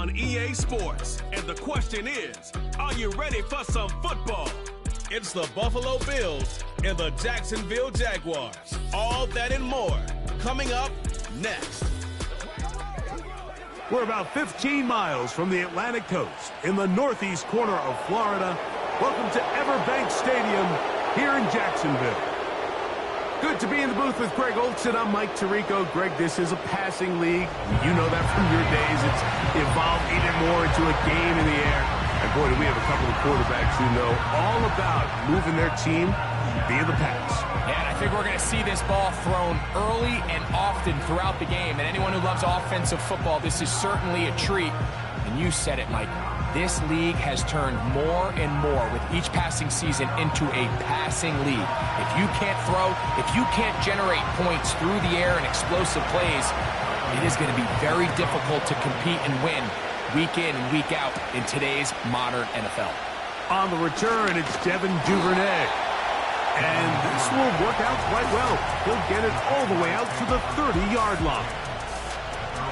on EA Sports. And the question is, are you ready for some football? It's the Buffalo Bills and the Jacksonville Jaguars. All that and more coming up next. We're about 15 miles from the Atlantic coast in the northeast corner of Florida. Welcome to Everbank Stadium here in Jacksonville. Good to be in the booth with Greg Olson. I'm Mike Tirico. Greg, this is a passing league. You know that from your days. It's evolved even more into a game in the air. And boy, do we have a couple of quarterbacks who know all about moving their team via the pass. Yeah, and I think we're going to see this ball thrown early and often throughout the game. And anyone who loves offensive football, this is certainly a treat. And you said it, Mike. This league has turned more and more with each passing season into a passing league. If you can't throw, if you can't generate points through the air and explosive plays, it is going to be very difficult to compete and win week in and week out in today's modern NFL. On the return, it's Devin Duvernay. And this will work out quite well. He'll get it all the way out to the 30-yard line.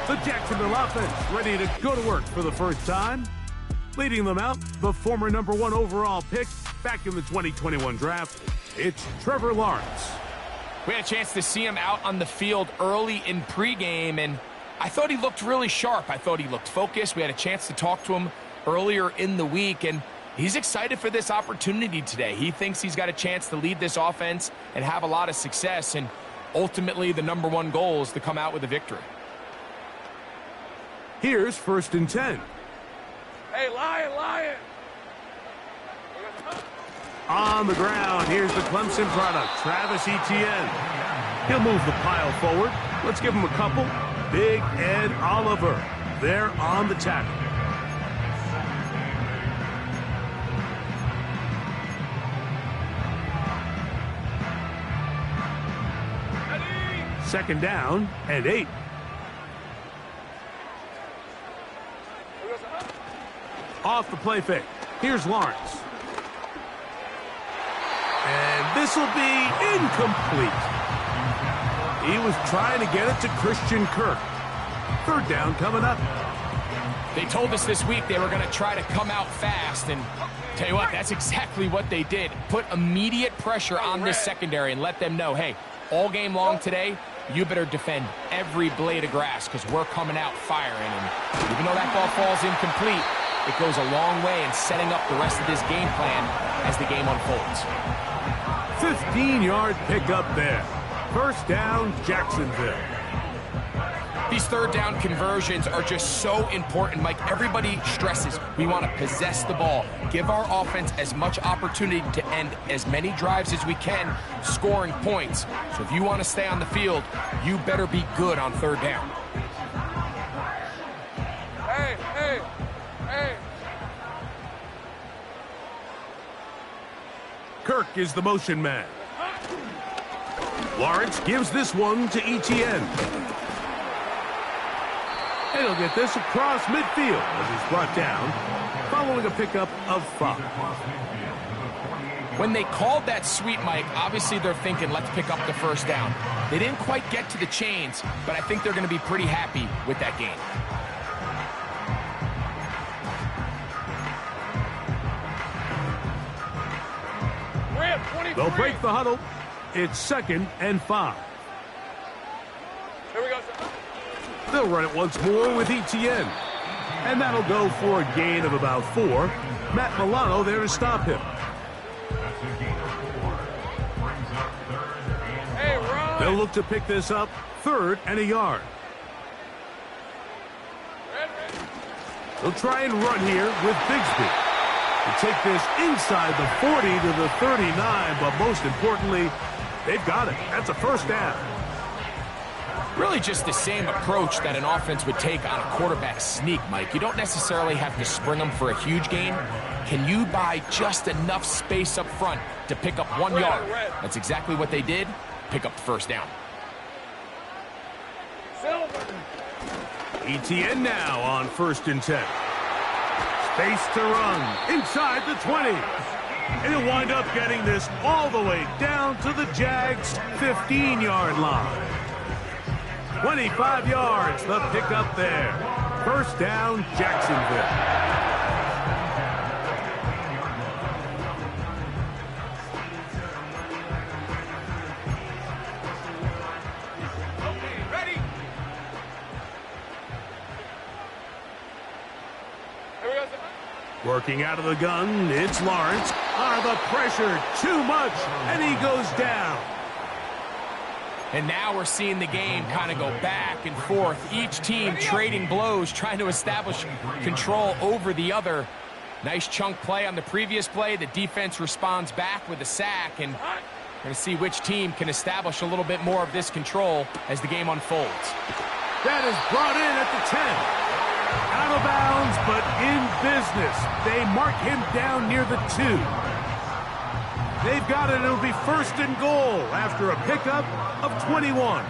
The Jacksonville offense ready to go to work for the first time. Leading them out, the former #1 overall pick back in the 2021 draft, it's Trevor Lawrence. We had a chance to see him out on the field early in pregame, and I thought he looked really sharp. I thought he looked focused. We had a chance to talk to him earlier in the week, and he's excited for this opportunity today. He thinks he's got a chance to lead this offense and have a lot of success, and ultimately the #1 goal is to come out with a victory. Here's 1st and 10. Hey, Lion! On the ground, here's the Clemson product, Travis Etienne. He'll move the pile forward. Let's give him a couple. Big Ed Oliver there on the tackle. Second down and 8. Off the play fake. Here's Lawrence. And this will be incomplete. He was trying to get it to Christian Kirk. 3rd down coming up. They told us this week they were going to try to come out fast, and tell you what, that's exactly what they did. Put immediate pressure on this secondary and let them know, hey, all game long today, you better defend every blade of grass because we're coming out firing. And even though that ball falls incomplete, it goes a long way in setting up the rest of this game plan as the game unfolds. 15-yard pickup there. 1st down, Jacksonville. These 3rd down conversions are just so important, Mike. Everybody stresses we want to possess the ball, give our offense as much opportunity to end as many drives as we can, scoring points. So if you want to stay on the field, you better be good on 3rd down. Hey! Kirk is the motion man. Lawrence gives this one to Etienne. And he'll get this across midfield as he's brought down, following a pickup of 5. When they called that sweep, Mike, obviously they're thinking, let's pick up the 1st down. They didn't quite get to the chains, but I think they're going to be pretty happy with that game. They'll break the huddle. It's 2nd and 5. Here we go. They'll run it once more with Etienne. And that'll go for a gain of about 4. Matt Milano there to stop him. Hey, run! They'll look to pick this up, 3rd and a yard. They'll try and run here with Bigsby. To take this inside the 40 to the 39, but most importantly, they've got it. That's a 1st down. Really just the same approach that an offense would take on a quarterback sneak, Mike. You don't necessarily have to spring them for a huge gain. Can you buy just enough space up front to pick up 1 yard? That's exactly what they did. Pick up the 1st down. Etienne now on 1st and 10. Space to run inside the 20. And he'll wind up getting this all the way down to the Jags' 15-yard line. 25 yards, the pickup there. First down, Jacksonville. Working out of the gun, it's Lawrence. The pressure, too much, and he goes down. And now we're seeing the game kind of go back and forth. Each team trading blows, trying to establish control over the other. Nice chunk play on the previous play. The defense responds back with a sack, and we're going to see which team can establish a little bit more of this control as the game unfolds. That is brought in at the 10. Out of bounds, but in business. They mark him down near the 2. They've got it. It'll be first and goal after a pickup of 21.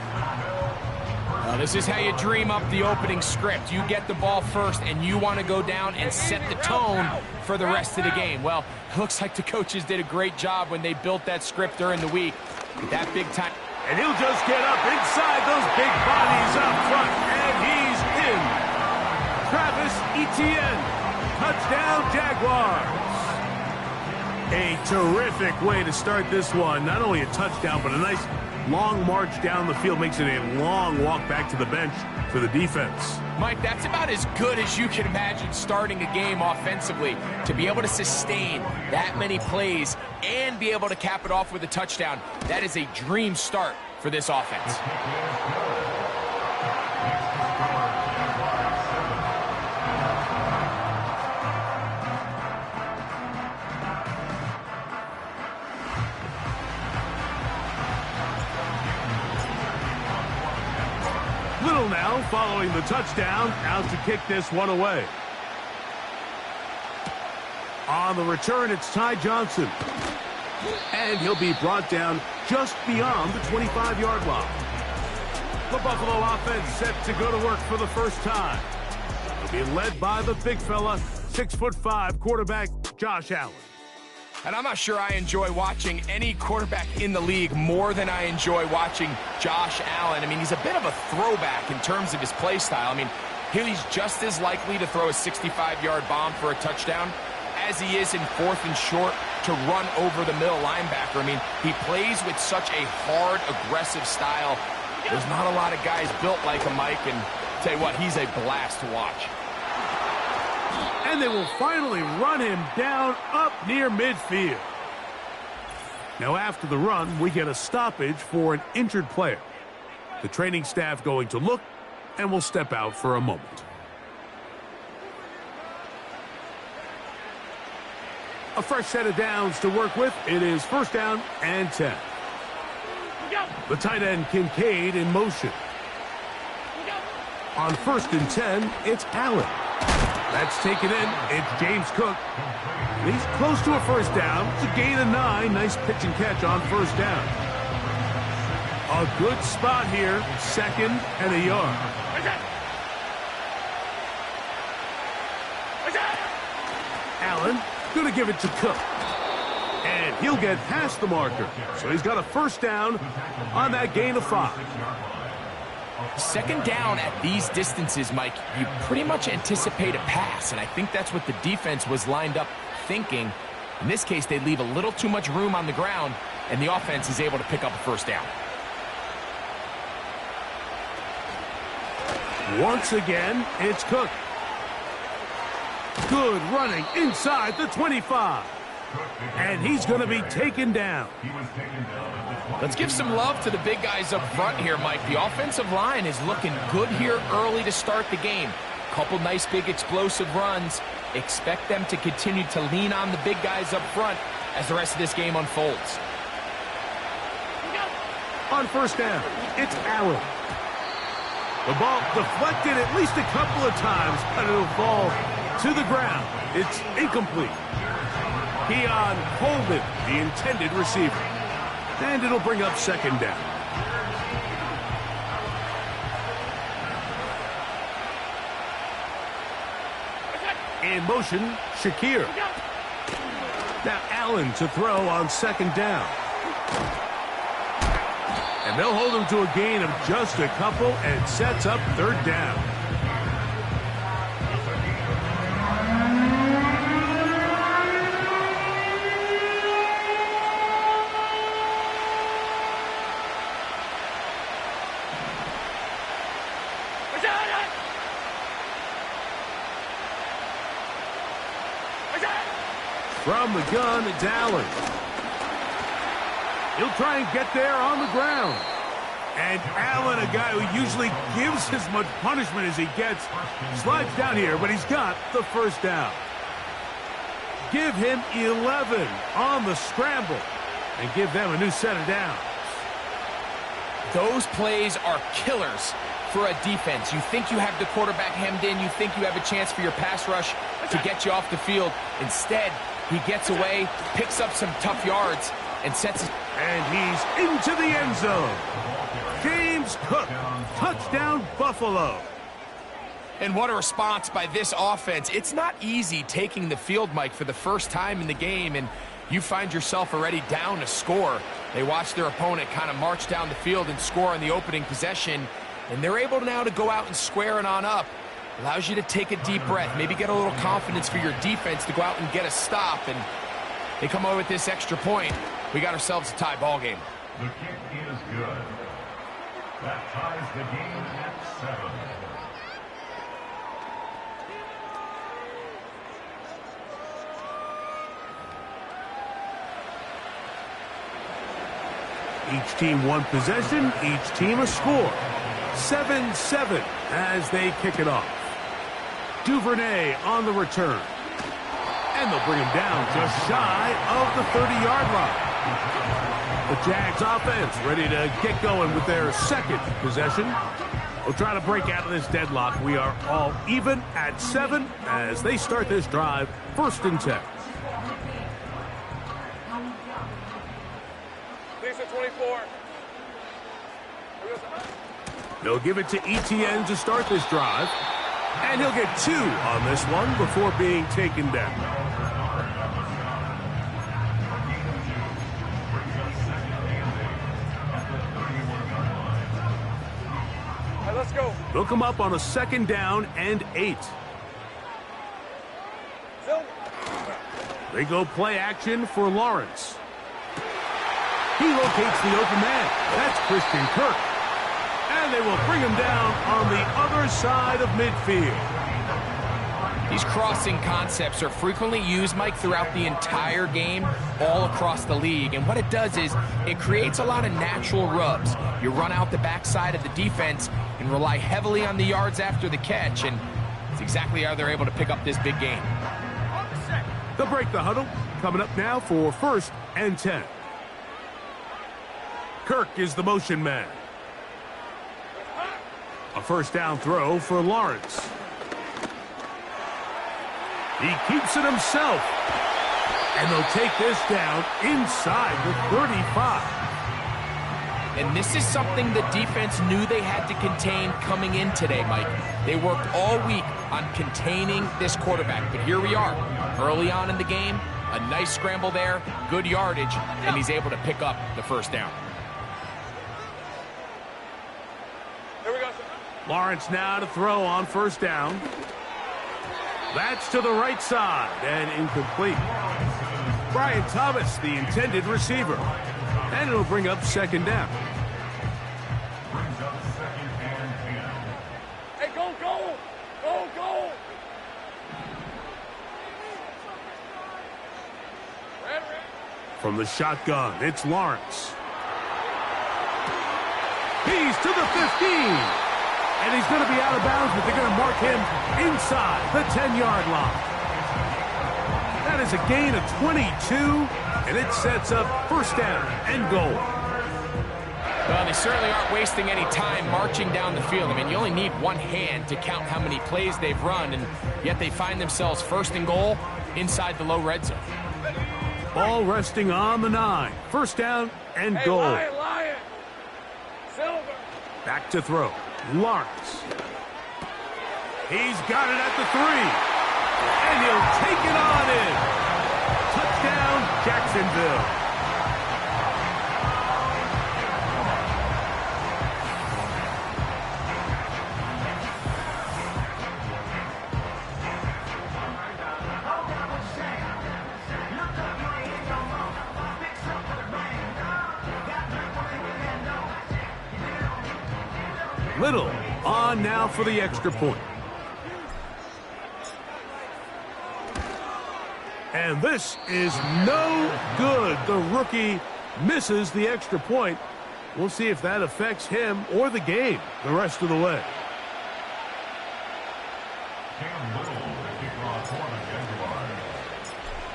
This is how you dream up the opening script. You get the ball first, and you want to go down and set the tone for the rest of the game. Well, it looks like the coaches did a great job when they built that script during the week. That big time. And he'll just get up inside those big bodies up front, and he's in. Travis Etienne, touchdown Jaguars. A terrific way to start this one. Not only a touchdown, but a nice long march down the field. Makes it a long walk back to the bench for the defense. Mike, that's about as good as you can imagine starting a game offensively. To be able to sustain that many plays and be able to cap it off with a touchdown, that is a dream start for this offense. Little now following the touchdown, out to kick this one away. On the return, it's Ty Johnson. And he'll be brought down just beyond the 25-yard line. The Buffalo offense set to go to work for the first time. They'll be led by the big fella, 6'5" quarterback Josh Allen. And I'm not sure I enjoy watching any quarterback in the league more than I enjoy watching Josh Allen. I mean, he's a bit of a throwback in terms of his play style. I mean, he's just as likely to throw a 65-yard bomb for a touchdown as he is in 4th and short to run over the middle linebacker. I mean, he plays with such a hard, aggressive style. There's not a lot of guys built like him, Mike, and tell you what, he's a blast to watch. And they will finally run him down up near midfield. Now after the run, we get a stoppage for an injured player. The training staff going to look and will step out for a moment. A fresh set of downs to work with. It is first down and 10. The tight end Kincaid in motion. On 1st and 10, it's Allen. That's taken in. It's James Cook. He's close to a first down. It's a gain of 9. Nice pitch and catch on first down. A good spot here. 2nd and a yard. Allen going to give it to Cook. And he'll get past the marker. So he's got a first down on that gain of 5. 2nd down at these distances, Mike, you pretty much anticipate a pass, and I think that's what the defense was lined up thinking. In this case, they leave a little too much room on the ground, and the offense is able to pick up a first down. Once again, it's Cook. Good running inside the 25. And he's going to be taken down. Let's give some love to the big guys up front here, Mike. The offensive line is looking good here early to start the game. Couple nice big explosive runs. Expect them to continue to lean on the big guys up front as the rest of this game unfolds. On first down, it's Allen. The ball deflected at least a couple of times, but it'll fall to the ground. It's incomplete. Keon Holden, the intended receiver. And it'll bring up 2nd down. In motion, Shakir. Now Allen to throw on 2nd down. And they'll hold him to a gain of just a couple and sets up 3rd down. From the gun, it's Allen. He'll try and get there on the ground. And Allen, a guy who usually gives as much punishment as he gets, slides down here, but he's got the first down. Give him 11 on the scramble and give them a new set of downs. Those plays are killers for a defense. You think you have the quarterback hemmed in. You think you have a chance for your pass rush to get you off the field. Instead, he gets away, picks up some tough yards, and sets it. And he's into the end zone. James Cook, touchdown Buffalo. And what a response by this offense. It's not easy taking the field, Mike, for the first time in the game, and you find yourself already down a score. They watch their opponent kind of march down the field and score on the opening possession, and they're able now to go out and square it on up. Allows you to take a deep breath, maybe get a little confidence for your defense to go out and get a stop, and they come over with this extra point. We got ourselves a tie ball game. The kick is good. That ties the game at 7. Each team one possession, each team a score. 7-7 as they kick it off. Duvernay on the return. And they'll bring him down just shy of the 30-yard line. The Jags offense ready to get going with their second possession. We'll try to break out of this deadlock. We are all even at 7 as they start this drive, 1st and 10. Lisa 24. They'll give it to Etienne to start this drive. And he'll get 2 on this one before being taken down. Hey, let's go. They'll come up on a 2nd down and 8. They go play action for Lawrence. He locates the open man. That's Christian Kirk. And they will bring him down on the other side of midfield. These crossing concepts are frequently used, Mike, throughout the entire game, all across the league. And what it does is it creates a lot of natural rubs. You run out the backside of the defense and rely heavily on the yards after the catch, and it's exactly how they're able to pick up this big game. They'll break the huddle. Coming up now for 1st and 10. Kirk is the motion man. A 1st down throw for Lawrence. He keeps it himself. And they'll take this down inside the 35. And this is something the defense knew they had to contain coming in today, Mike. They worked all week on containing this quarterback. But here we are, early on in the game, a nice scramble there, good yardage, and he's able to pick up the 1st down. Here we go. Lawrence now to throw on 1st down. That's to the right side and incomplete. Brian Thomas, the intended receiver. And it'll bring up 2nd down. Hey, go, go! Go, go! Red. From the shotgun, it's Lawrence. He's to the 15. And he's going to be out of bounds, but they're going to mark him inside the 10-yard line. That is a gain of 22, and it sets up 1st down and goal. Well, they certainly aren't wasting any time marching down the field. I mean, you only need one hand to count how many plays they've run, and yet they find themselves 1st and goal inside the low red zone. Ball resting on the 9. 1st down and goal. Lion. Silver. Back to throw. Lawrence. He's got it at the 3. And he'll take it on in. Touchdown, Jacksonville. Little on now for the extra point. And this is no good. The rookie misses the extra point. We'll see if that affects him or the game the rest of the way.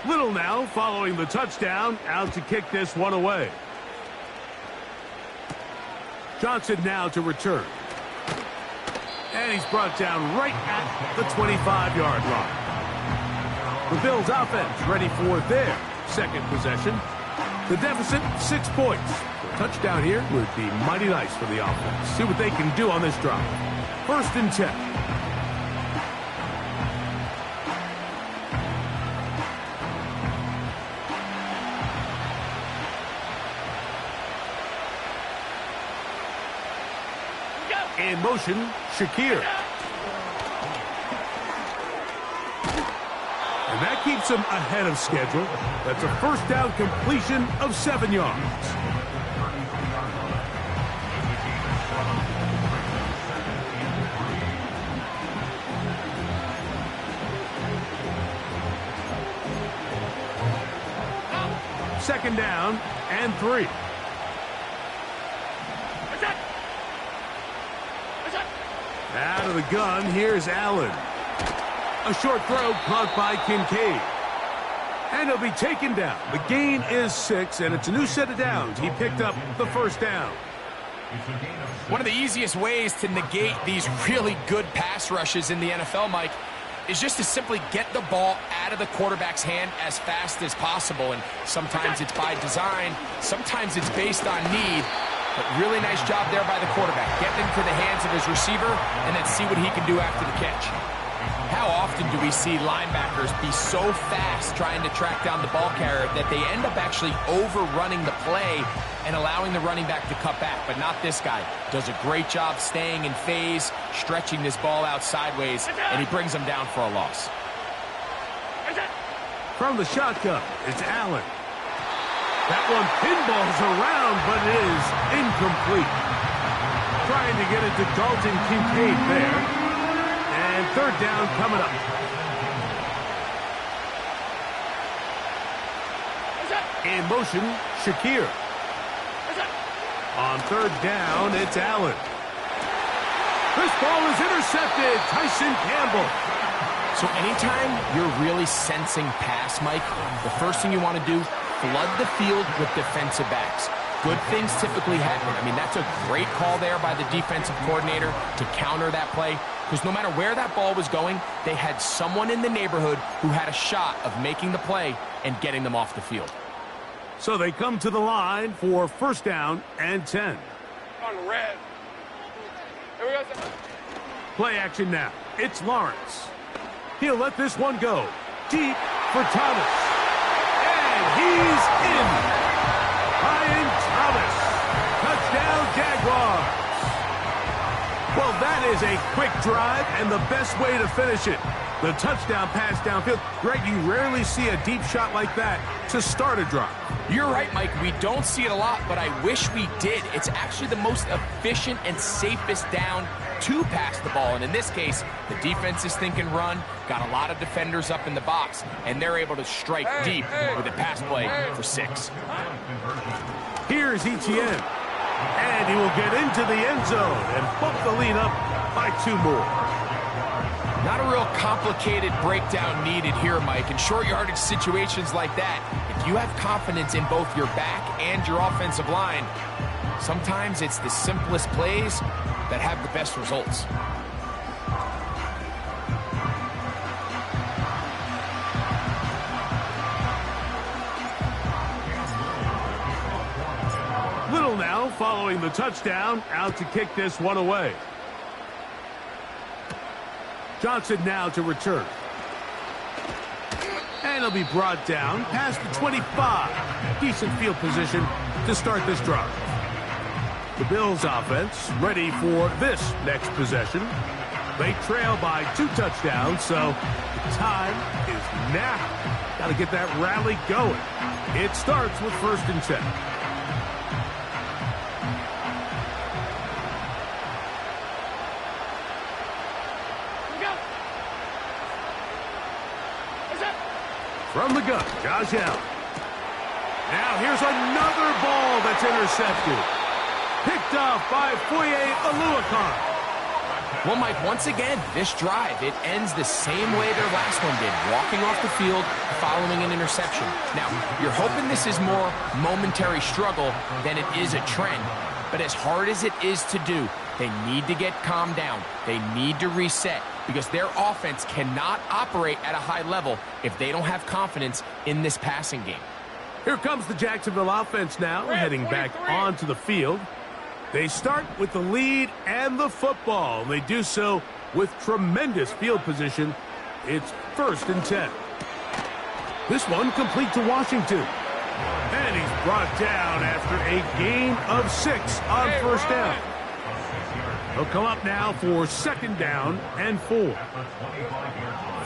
Little now following the touchdown, out to kick this one away. Johnson now to return. And he's brought down right at the 25-yard line. The Bills offense ready for their second possession. The deficit, 6 points. A touchdown here would be mighty nice for the offense. See what they can do on this drive. 1st and 10. In motion, Shakir. And that keeps him ahead of schedule. That's a 1st down completion of 7 yards. Second down and 3. Out of the gun, here's Allen. A short throw caught by Kincaid. And he'll be taken down. The gain is 6, and it's a new set of downs. He picked up the 1st down. One of the easiest ways to negate these really good pass rushes in the NFL, Mike, is just to simply get the ball out of the quarterback's hand as fast as possible. And sometimes it's by design, sometimes it's based on need. But really nice job there by the quarterback. Getting into the hands of his receiver and then see what he can do after the catch. How often do we see linebackers be so fast trying to track down the ball carrier that they end up actually overrunning the play and allowing the running back to cut back? But not this guy. Does a great job staying in phase, stretching this ball out sideways, and he brings them down for a loss. From the shotgun, it's Allen. That one pinballs around, but it is incomplete. Trying to get it to Dalton Kincaid there. And 3rd down coming up. In motion, Shakir. On 3rd down, it's Allen. This ball is intercepted. Tyson Campbell. So anytime you're really sensing pass, Mike, the first thing you want to do, flood the field with defensive backs. Good things typically happen. I mean, that's a great call there by the defensive coordinator to counter that play, because no matter where that ball was going, they had someone in the neighborhood who had a shot of making the play and getting them off the field. So they come to the line for 1st down and 10. On red. Here we go. Play action now. It's Lawrence. He'll let this one go. Deep for Thomas. And he's in. Ryan Thomas. Touchdown, Jaguars. Well, that is a quick drive and the best way to finish it. The touchdown pass downfield. Greg, you rarely see a deep shot like that to start a drive. You're right, Mike. We don't see it a lot, but I wish we did. It's actually the most efficient and safest down to pass the ball. And in this case, the defense is thinking run, got a lot of defenders up in the box, and they're able to strike deep with a pass play for 6. Here's Etienne. And he will get into the end zone and bump the lead up by 2 more. Not a real complicated breakdown needed here, Mike. In short yardage situations like that, if you have confidence in both your back and your offensive line, sometimes it's the simplest plays that have the best results. Little now following the touchdown, out to kick this one away. Johnson now to return. And he'll be brought down past the 25. Decent field position to start this drive. The Bills offense ready for this next possession. They trail by 2 touchdowns, so the time is now. Got to get that rally going. It starts with 1st and 10. From the gun, Josh Allen. Now here's another ball that's intercepted. Picked off by Foye Oluokun. Well, Mike, once again, this drive, it ends the same way their last one did, walking off the field following an interception. Now, you're hoping this is more momentary struggle than it is a trend, but as hard as it is to do, they need to get calmed down. They need to reset because their offense cannot operate at a high level if they don't have confidence in this passing game. Here comes the Jacksonville offense now, heading back onto the field. They start with the lead and the football, and they do so with tremendous field position. It's 1st and 10. This one complete to Washington. And he's brought down after a gain of 6 on 1st down. He'll come up now for 2nd down and 4.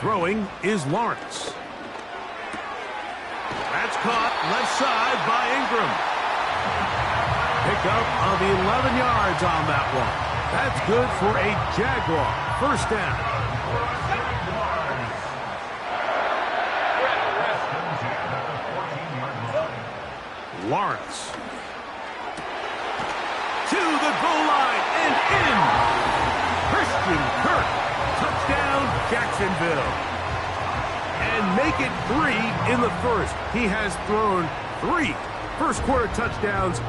Throwing is Lawrence. That's caught left side by Ingram. Pickup of 11 yards on that one. That's good for a Jaguar 1st down. Lawrence. To the goal line and in. Christian Kirk. Touchdown, Jacksonville. And make it 3 in the 1st. He has thrown 3 first-quarter touchdowns.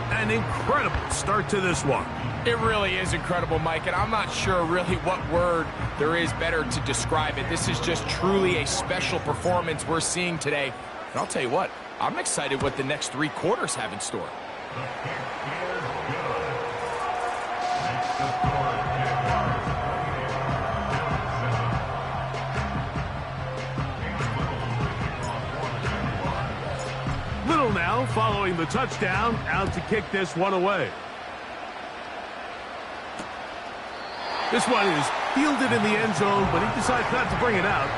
An incredible start to this one. It really is incredible, Mike, and I'm not sure really what word there is better to describe it. This is just truly a special performance we're seeing today. And I'll tell you what, I'm excited what the next 3 quarters have in store. Little now following the touchdown, out to kick this one away. This one is fielded in the end zone, but he decides not to bring it out.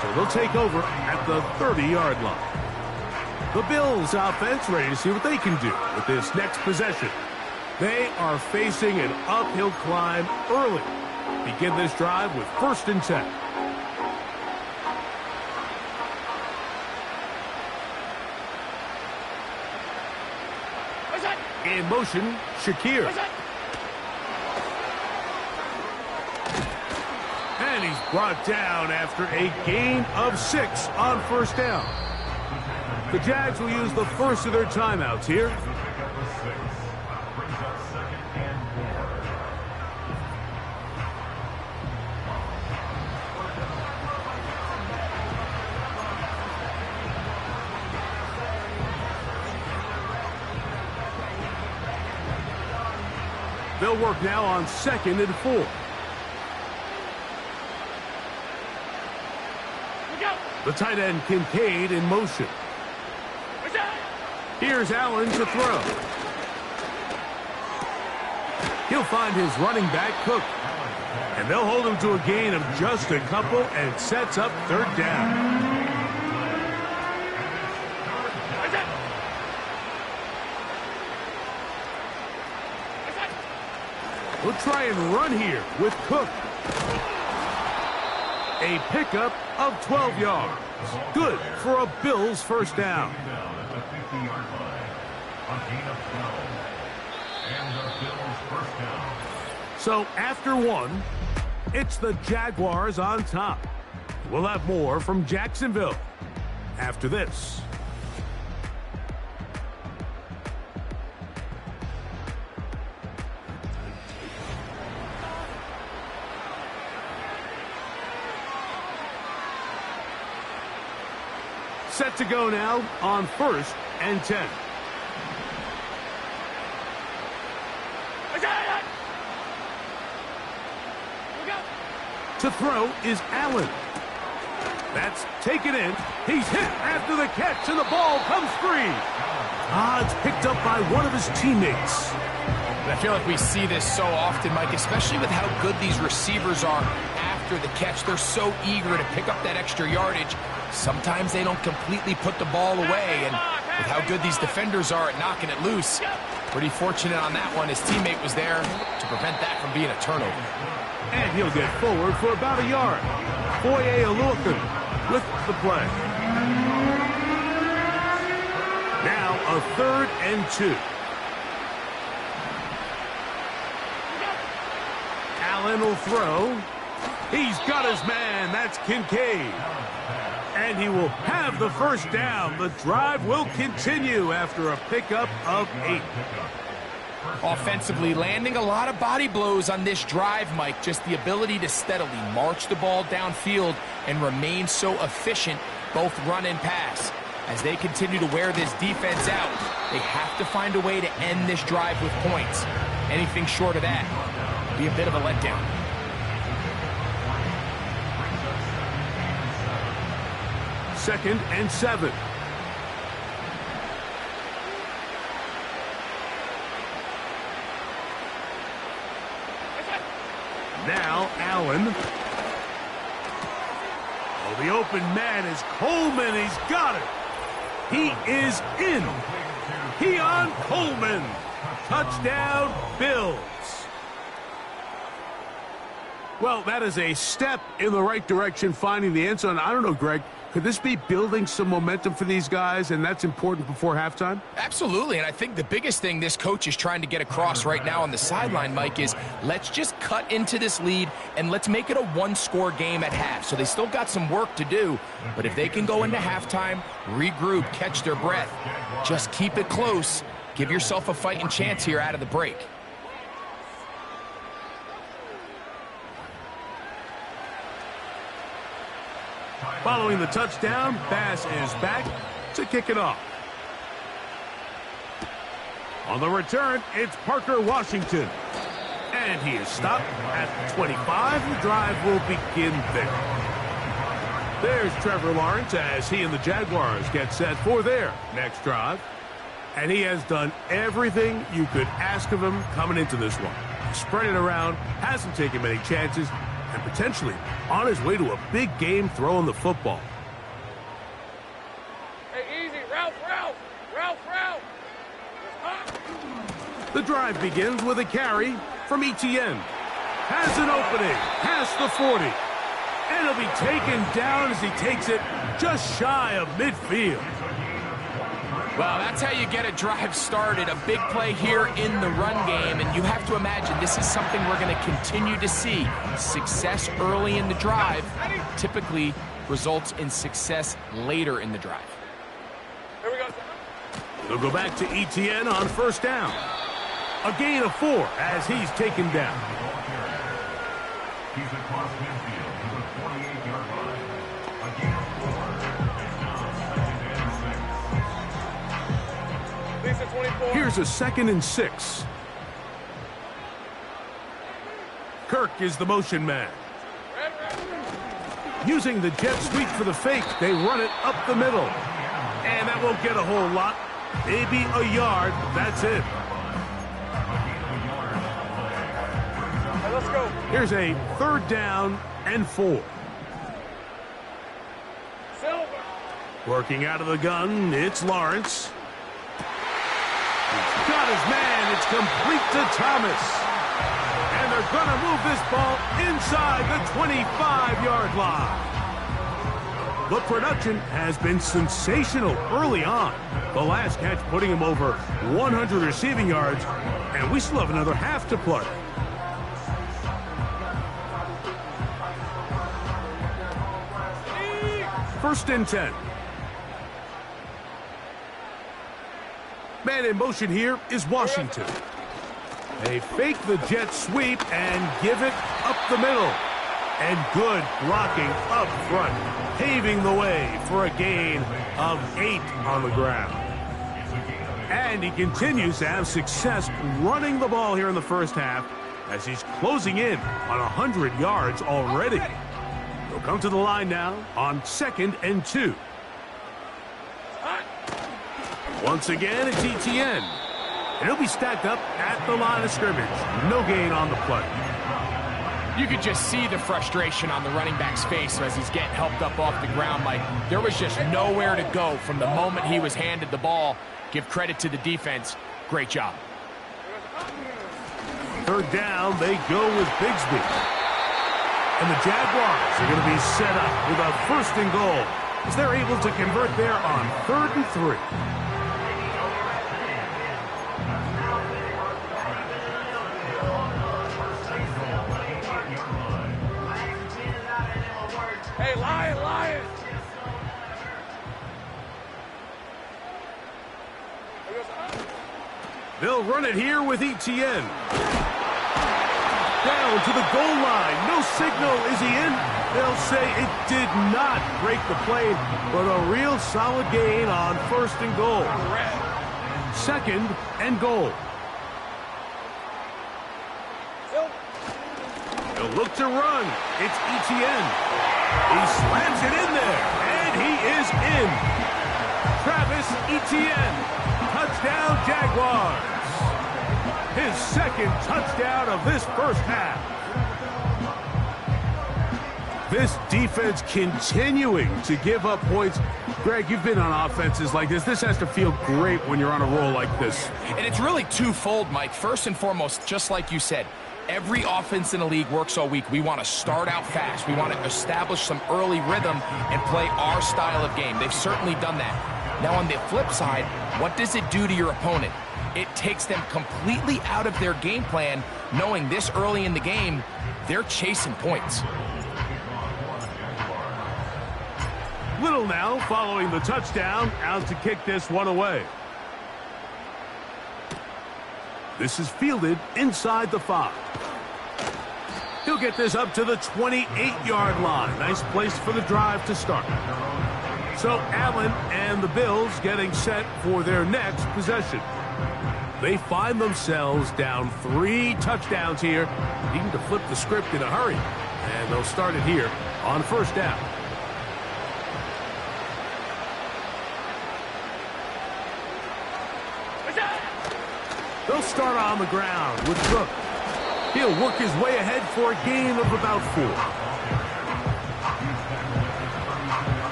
So they'll take over at the 30-yard line. The Bills offense ready to see what they can do with this next possession. They are facing an uphill climb early. Begin this drive with 1st and 10. In motion, Shakir. And he's brought down after a gain of 6 on 1st down. The Jags will use the first of their timeouts here. They'll work now on 2nd and 4. The tight end Kincaid in motion. Here's Allen to throw. He'll find his running back, Cook. And they'll hold him to a gain of just a couple, and it sets up 3rd down. We'll try and run here with Cook. A pickup of 12 yards. Good for a Bills 1st down. So after 1, it's the Jaguars on top. We'll have more from Jacksonville after this. Set to go now on 1st and 10. To throw is Allen. That's taken in. He's hit after the catch, and the ball comes free. It's picked up by one of his teammates. And I feel like we see this so often, Mike, especially with how good these receivers are after the catch. They're so eager to pick up that extra yardage. Sometimes they don't completely put the ball away, and with how good these defenders are at knocking it loose, pretty fortunate on that one. His teammate was there to prevent that from being a turnover. And he'll get forward for about a yard. Foye Oluokun with the play. Now a 3rd and 2. Allen will throw. He's got his man. That's Kincaid. And he will have the first down. The drive will continue after a pickup of 8. Offensively, landing a lot of body blows on this drive, Mike. Just the ability to steadily march the ball downfield and remain so efficient, both run and pass. As they continue to wear this defense out, they have to find a way to end this drive with points. Anything short of that would be a bit of a letdown. Second and 7. Now Allen. Oh, the open man is Coleman. He's got it. He is in. Keon Coleman. Touchdown, Bills. Well, that is a step in the right direction, finding the end zone. I don't know, Greg. Could this be building some momentum for these guys, and that's important before halftime? Absolutely, and I think the biggest thing this coach is trying to get across right now on the sideline, Mike, is let's just cut into this lead and let's make it a one-score game at half. So they still got some work to do, but if they can go into halftime, regroup, catch their breath, just keep it close, give yourself a fighting chance here out of the break. Following the touchdown, Bass is back to kick it off. On the return, it's Parker Washington. And he is stopped at 25. The drive will begin there. There's Trevor Lawrence as he and the Jaguars get set for their next drive. And he has done everything you could ask of him coming into this one. Spread it around, hasn't taken many chances, and potentially on his way to a big game throwing the football. Hey, easy. Ralph. The drive begins with a carry from Etienne. Has an opening past the 40. And he'll be taken down as he takes it just shy of midfield. Well, that's how you get a drive started. A big play here in the run game, and you have to imagine this is something we're going to continue to see. Success early in the drive typically results in success later in the drive. Here we go. They'll go back to Etienne on first down. A gain of 4 as he's taken down. He's across midfield to the 48-yard line. A gain of 4. And now second and 6. Lisa 24. Here's a 2nd and 6. Kirk is the motion man. Using the jet sweep for the fake, they run it up the middle. And that won't get a whole lot. Maybe a yard. That's it. Hey, let's go. Here's a 3rd down and 4. Silver. Working out of the gun, it's Lawrence. He's got his man. It's complete to Thomas. And they're going to move this ball inside the 25-yard line. The production has been sensational early on. The last catch putting him over 100 receiving yards, and we still have another half to play. First and 10. Man in motion here is Washington. They fake the jet sweep and give it up the middle. And good blocking up front, paving the way for a gain of 8 on the ground. And he continues to have success running the ball here in the first half as he's closing in on 100 yards already. He'll come to the line now on 2nd and 2. Once again, it's Etienne. And he'll be stacked up at the line of scrimmage. No gain on the play. You could just see the frustration on the running back's face as he's getting helped up off the ground, Mike. There was just nowhere to go from the moment he was handed the ball. Give credit to the defense. Great job. 3rd down, they go with Bigsby. And the Jaguars are going to be set up with a 1st and goal as they're able to convert there on 3rd and 3. They'll run it here with ETN. Down to the goal line. No signal. Is he in? They'll say it did not break the plane, but a real solid gain on 1st and goal. 2nd and goal. They'll look to run. It's ETN. He slams it in there, and he is in. Travis Etienne. Touchdown, Jaguars. His 2nd touchdown of this first half. This defense continuing to give up points. Greg, you've been on offenses like this. This has to feel great when you're on a roll like this. And it's really twofold, Mike. First and foremost, just like you said, every offense in the league works all week. We want to start out fast. We want to establish some early rhythm and play our style of game. They've certainly done that. Now, on the flip side, what does it do to your opponent? It takes them completely out of their game plan, knowing this early in the game, they're chasing points. Little now following the touchdown, out to kick this one away. This is fielded inside the 5. He'll get this up to the 28-yard line. Nice place for the drive to start. So Allen and the Bills getting set for their next possession. They find themselves down 3 touchdowns here, needing to flip the script in a hurry. And they'll start it here on 1st down. They'll start on the ground with Cook. He'll work his way ahead for a gain of about 4.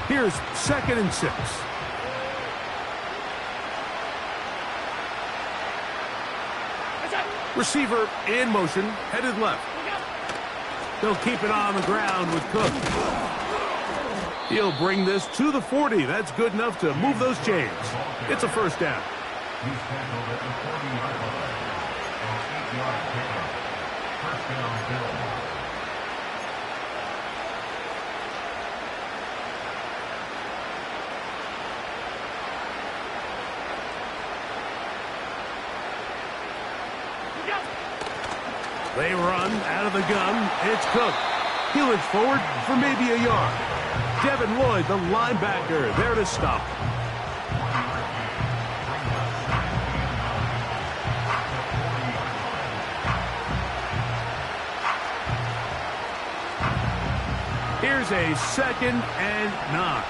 Here's 2nd and 6. Receiver in motion, headed left. They'll keep it on the ground with Cook. He'll bring this to the 40. That's good enough to move those chains. It's a 1st down. He's tackled at the 40-yard line. 8-yard pickup. 1st down, Bills. They run out of the gun. It's Cook. He'll inch forward for maybe a yard. Devin Lloyd, the linebacker, there to stop. Here's a 2nd and 9.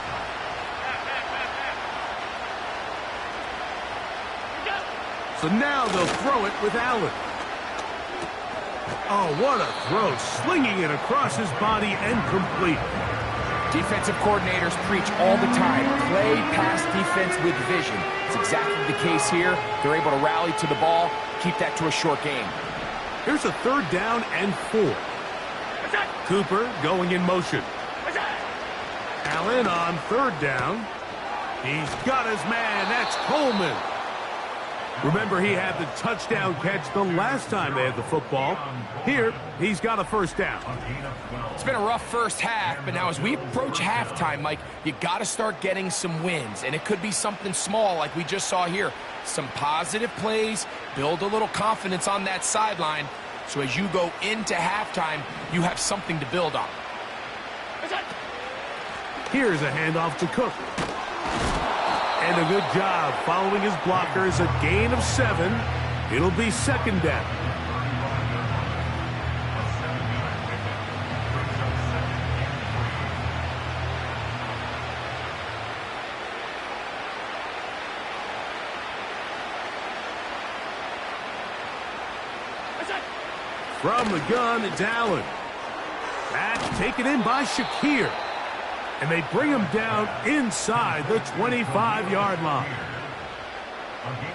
So now they'll throw it with Allen. Oh, what a throw. Slinging it across his body and complete. Defensive coordinators preach all the time, play pass defense with vision. It's exactly the case here. They're able to rally to the ball, keep that to a short game. Here's a 3rd down and 4. Cooper going in motion. Allen on 3rd down. He's got his man. That's Coleman. Remember, he had the touchdown catch the last time they had the football. Here, he's got a 1st down. It's been a rough first half, but now as we approach halftime, Mike, you got to start getting some wins. And it could be something small like we just saw here. Some positive plays, build a little confidence on that sideline. So as you go into halftime, you have something to build on. Here's a handoff to Cook. And a good job following his blockers, a gain of 7. It'll be 2nd down. From the gun, it's Allen. That's taken in by Shakir. And they bring him down inside the 25-yard line.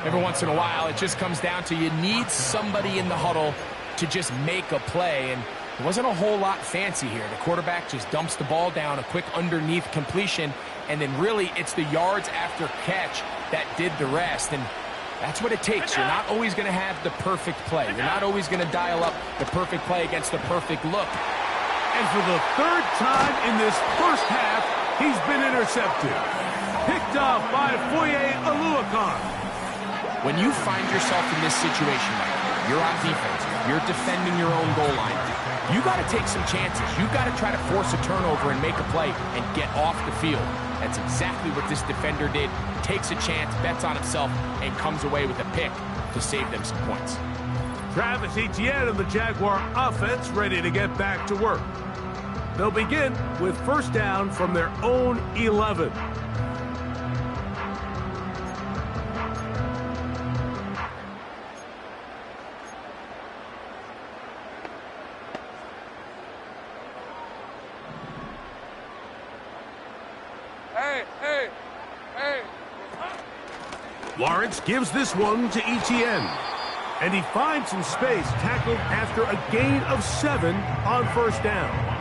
Every once in a while, it just comes down to you need somebody in the huddle to just make a play. And it wasn't a whole lot fancy here. The quarterback just dumps the ball down, a quick underneath completion, and then really it's the yards after catch that did the rest. And that's what it takes. You're not always going to have the perfect play. You're not always going to dial up the perfect play against the perfect look. And for the 3rd time in this first half, He's been intercepted. Picked off by Foye Oluokun. When you find yourself in this situation, you're on defense, you're defending your own goal line, you got to take some chances. You got to try to force a turnover and make a play and get off the field. That's exactly what this defender did. Takes a chance, bets on himself, and comes away with a pick to save them some points. Travis Etienne and the Jaguar offense ready to get back to work. They'll begin with first down from their own 11. Hey. Lawrence gives this one to Etienne. And he finds some space, tackled after a gain of 7 on first down.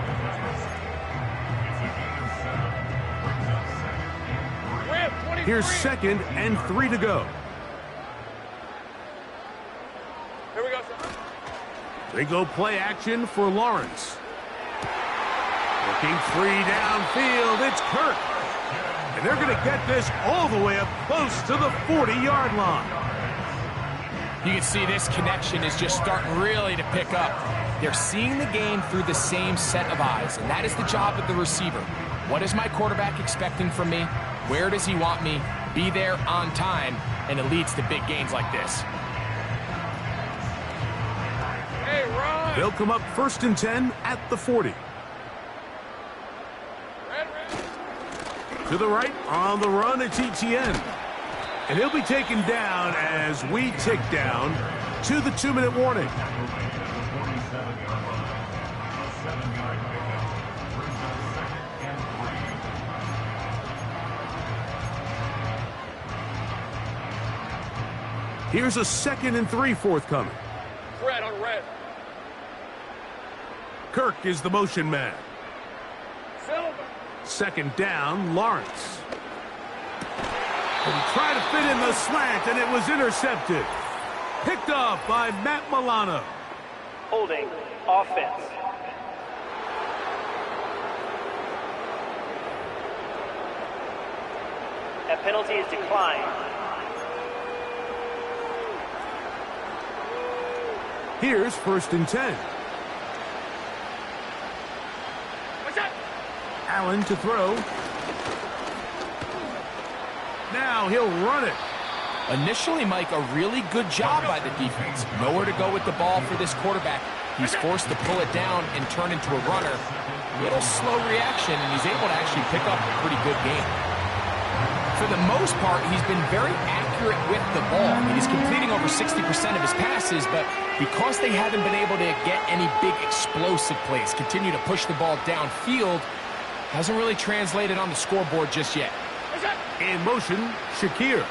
Here's 2nd and 3 to go. Here we go, sir. They go play action for Lawrence. Looking free downfield, it's Kirk. And they're going to get this all the way up close to the 40-yard line. You can see this connection is just starting really to pick up. They're seeing the game through the same set of eyes, and that is the job of the receiver. What is my quarterback expecting from me? Where does he want me? Be there on time, and it leads to big gains like this. Hey, run! They'll come up 1st and 10 at the 40. Red. To the right, on the run, it's Etienne. And he'll be taken down as we tick down to the 2-minute warning. Here's a 2nd and 3 forthcoming. Red on red. Kirk is the motion man. Silver. 2nd down, Lawrence. And he tried to fit in the slant, and it was intercepted. Picked off by Matt Milano. Holding offense. That penalty is declined. Here's 1st and 10. What's that? Allen to throw. Now he'll run it. Initially, Mike, a really good job by the defense. Nowhere to go with the ball for this quarterback. He's forced to pull it down and turn into a runner. Little slow reaction, and he's able to actually pick up a pretty good game. For the most part, he's been very accurate with the ball. He's completing over 60% of his passes, but because they haven't been able to get any big explosive plays, continue to push the ball downfield, hasn't really translated on the scoreboard just yet. In motion, Shakir.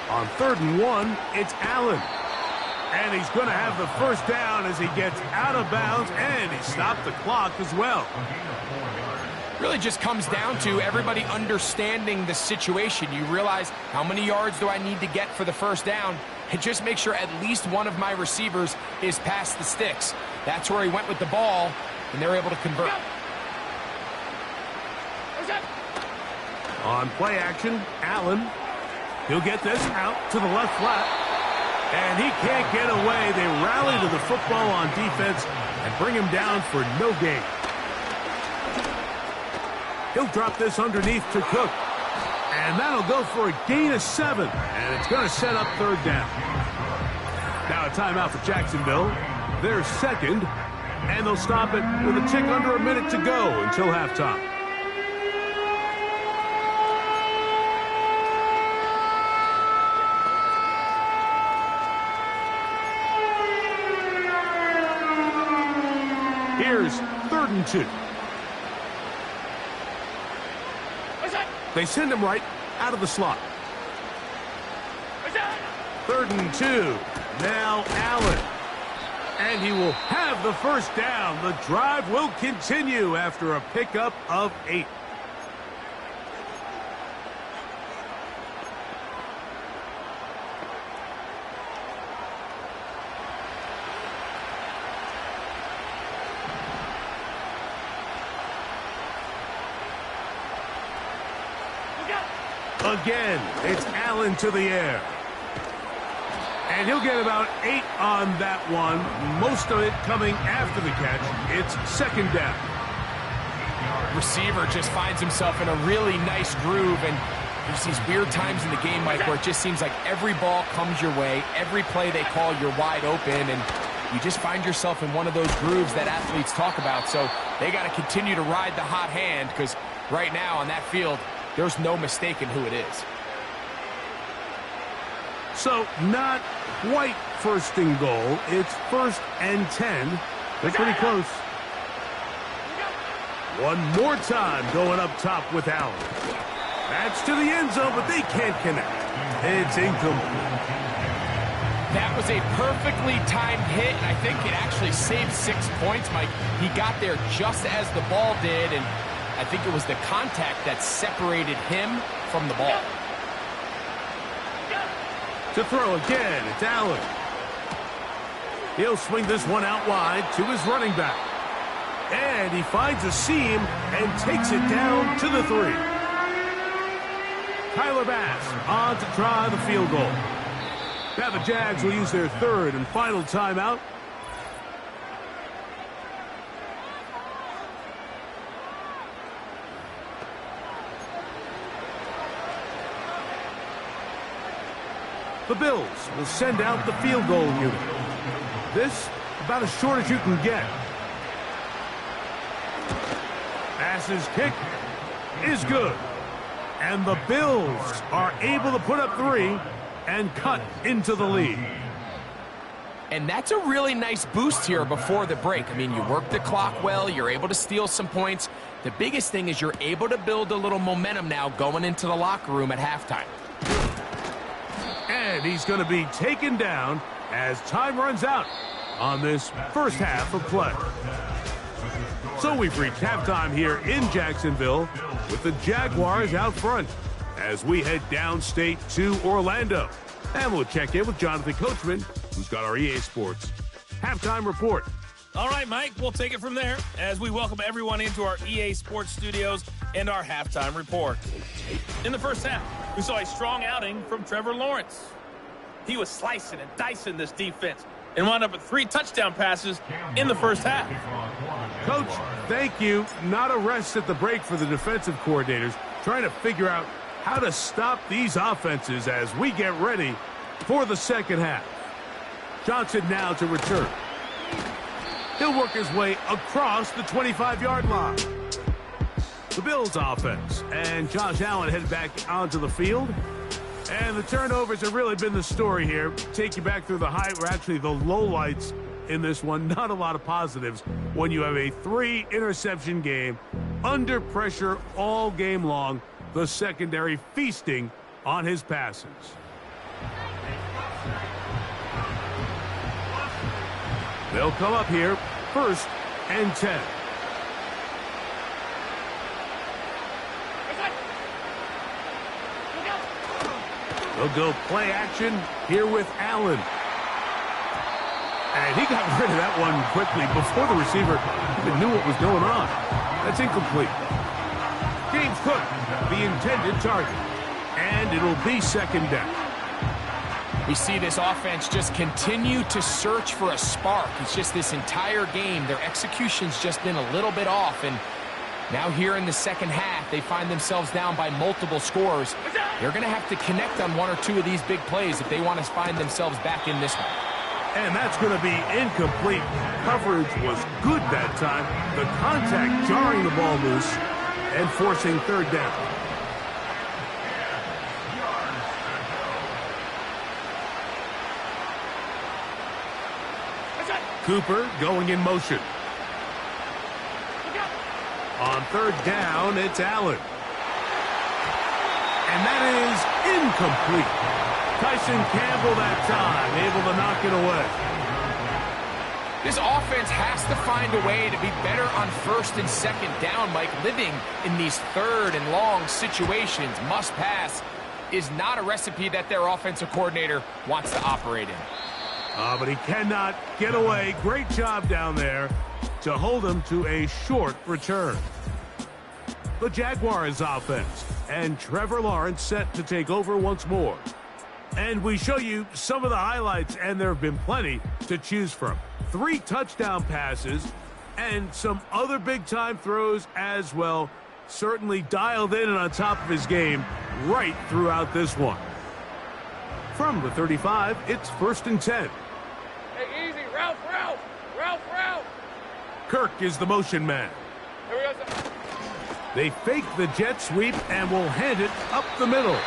On 3rd and 1, it's Allen. And he's going to have the first down as he gets out of bounds, and he stopped the clock as well. Really just comes down to everybody understanding the situation. You realize how many yards do I need to get for the first down, and just make sure at least one of my receivers is past the sticks. That's where he went with the ball, and they're able to convert. On play action, Allen. He'll get this out to the left flat. And he can't get away. They rally to the football on defense and bring him down for no gain. He'll drop this underneath to Cook. And that'll go for a gain of 7. And it's going to set up 3rd down. Now a timeout for Jacksonville. They're 2nd. And they'll stop it with a tick under a minute to go until halftime. Here's 3rd and 2. They send him right out of the slot. 3rd and 2. Now Allen. And he will have the first down. The drive will continue after a pickup of 8. Again, it's Allen to the air. And he'll get about 8 on that one, most of it coming after the catch. It's second down. Receiver just finds himself in a really nice groove, and there's these weird times in the game, Mike, where it just seems like every ball comes your way, every play they call, you're wide open, and you just find yourself in one of those grooves that athletes talk about. So they got to continue to ride the hot hand, because right now on that field, there's no mistaking who it is. So not quite first and goal. It's 1st and 10. They're pretty close. One more time going up top with Allen. That's to the end zone, but they can't connect. It's incomplete. That was a perfectly timed hit, and I think it actually saved 6 points, Mike. He got there just as the ball did, and I think it was the contact that separated him from the ball. To throw again, it's Allen. He'll swing this one out wide to his running back. And he finds a seam and takes it down to the 3. Tyler Bass on to try the field goal. Now the Jags will use their 3rd and final timeout. The Bills will send out the field goal unit. This about as short as you can get. Bass's kick is good. And the Bills are able to put up 3 and cut into the lead. And that's a really nice boost here before the break. I mean, you work the clock well, you're able to steal some points. The biggest thing is you're able to build a little momentum now going into the locker room at halftime. And he's going to be taken down as time runs out on this first half of play. So we've reached halftime here in Jacksonville with the Jaguars out front as we head downstate to Orlando. And we'll check in with Jonathan Coachman, who's got our EA Sports halftime report. All right, Mike, we'll take it from there as we welcome everyone into our EA Sports studios and our halftime report. In the first half, we saw a strong outing from Trevor Lawrence. He was slicing and dicing this defense and wound up with 3 touchdown passes in the first half. Coach, thank you. Not a rest at the break for the defensive coordinators, trying to figure out how to stop these offenses as we get ready for the second half. Johnson now to return. He'll work his way across the 25-yard line. The Bills offense and Josh Allen head back onto the field. And the turnovers have really been the story here. Take you back through the or actually the lowlights in this one. Not a lot of positives when you have a 3-interception game under pressure all game long. The secondary feasting on his passes. They'll come up here, 1st and 10. They'll go play action here with Allen. And he got rid of that one quickly before the receiver even knew what was going on. That's incomplete. James Cook, the intended target. And it'll be second down. We see this offense just continue to search for a spark. It's just this entire game, their execution's just been a little bit off. And now here in the second half, they find themselves down by multiple scores. They're going to have to connect on 1 or 2 of these big plays if they want to find themselves back in this one. And that's going to be incomplete. Coverage was good that time. The contact jarring the ball loose and forcing 3rd down. Cooper going in motion. On 3rd down, it's Allen. And that is incomplete. Tyson Campbell that time, able to knock it away. This offense has to find a way to be better on 1st and 2nd down, Mike. Living in these 3rd and long situations, must pass, is not a recipe that their offensive coordinator wants to operate in. But he cannot get away. Great job down there to hold him to a short return. The Jaguars offense And Trevor Lawrence set to take over once more. And we show you some of the highlights, and there have been plenty to choose from. 3 touchdown passes and some other big-time throws as well. Certainly dialed in and on top of his game right throughout this one. From the 35, it's 1st and 10. Hey, easy. Ralph. Kirk is the motion man. Here we go, sir. They fake the jet sweep and will hand it up the middle.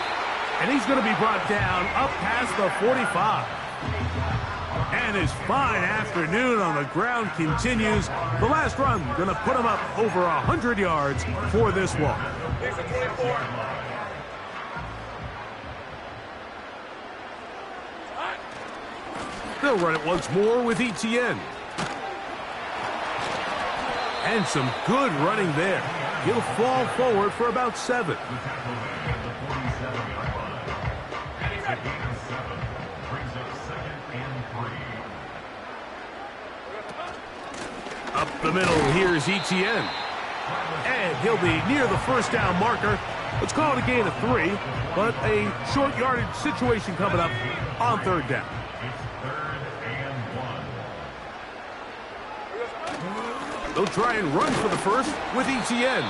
And he's going to be brought down up past the 45. And his fine afternoon on the ground continues. The last run going to put him up over 100 yards for this one. These are 24. They'll run it once more with ETN. And some good running there. He'll fall forward for about 7. Up the middle, here's ETN. And he'll be near the first down marker. Let's call it a gain of 3, but a short yardage situation coming up on 3rd down. They'll try and run for the first with ETN.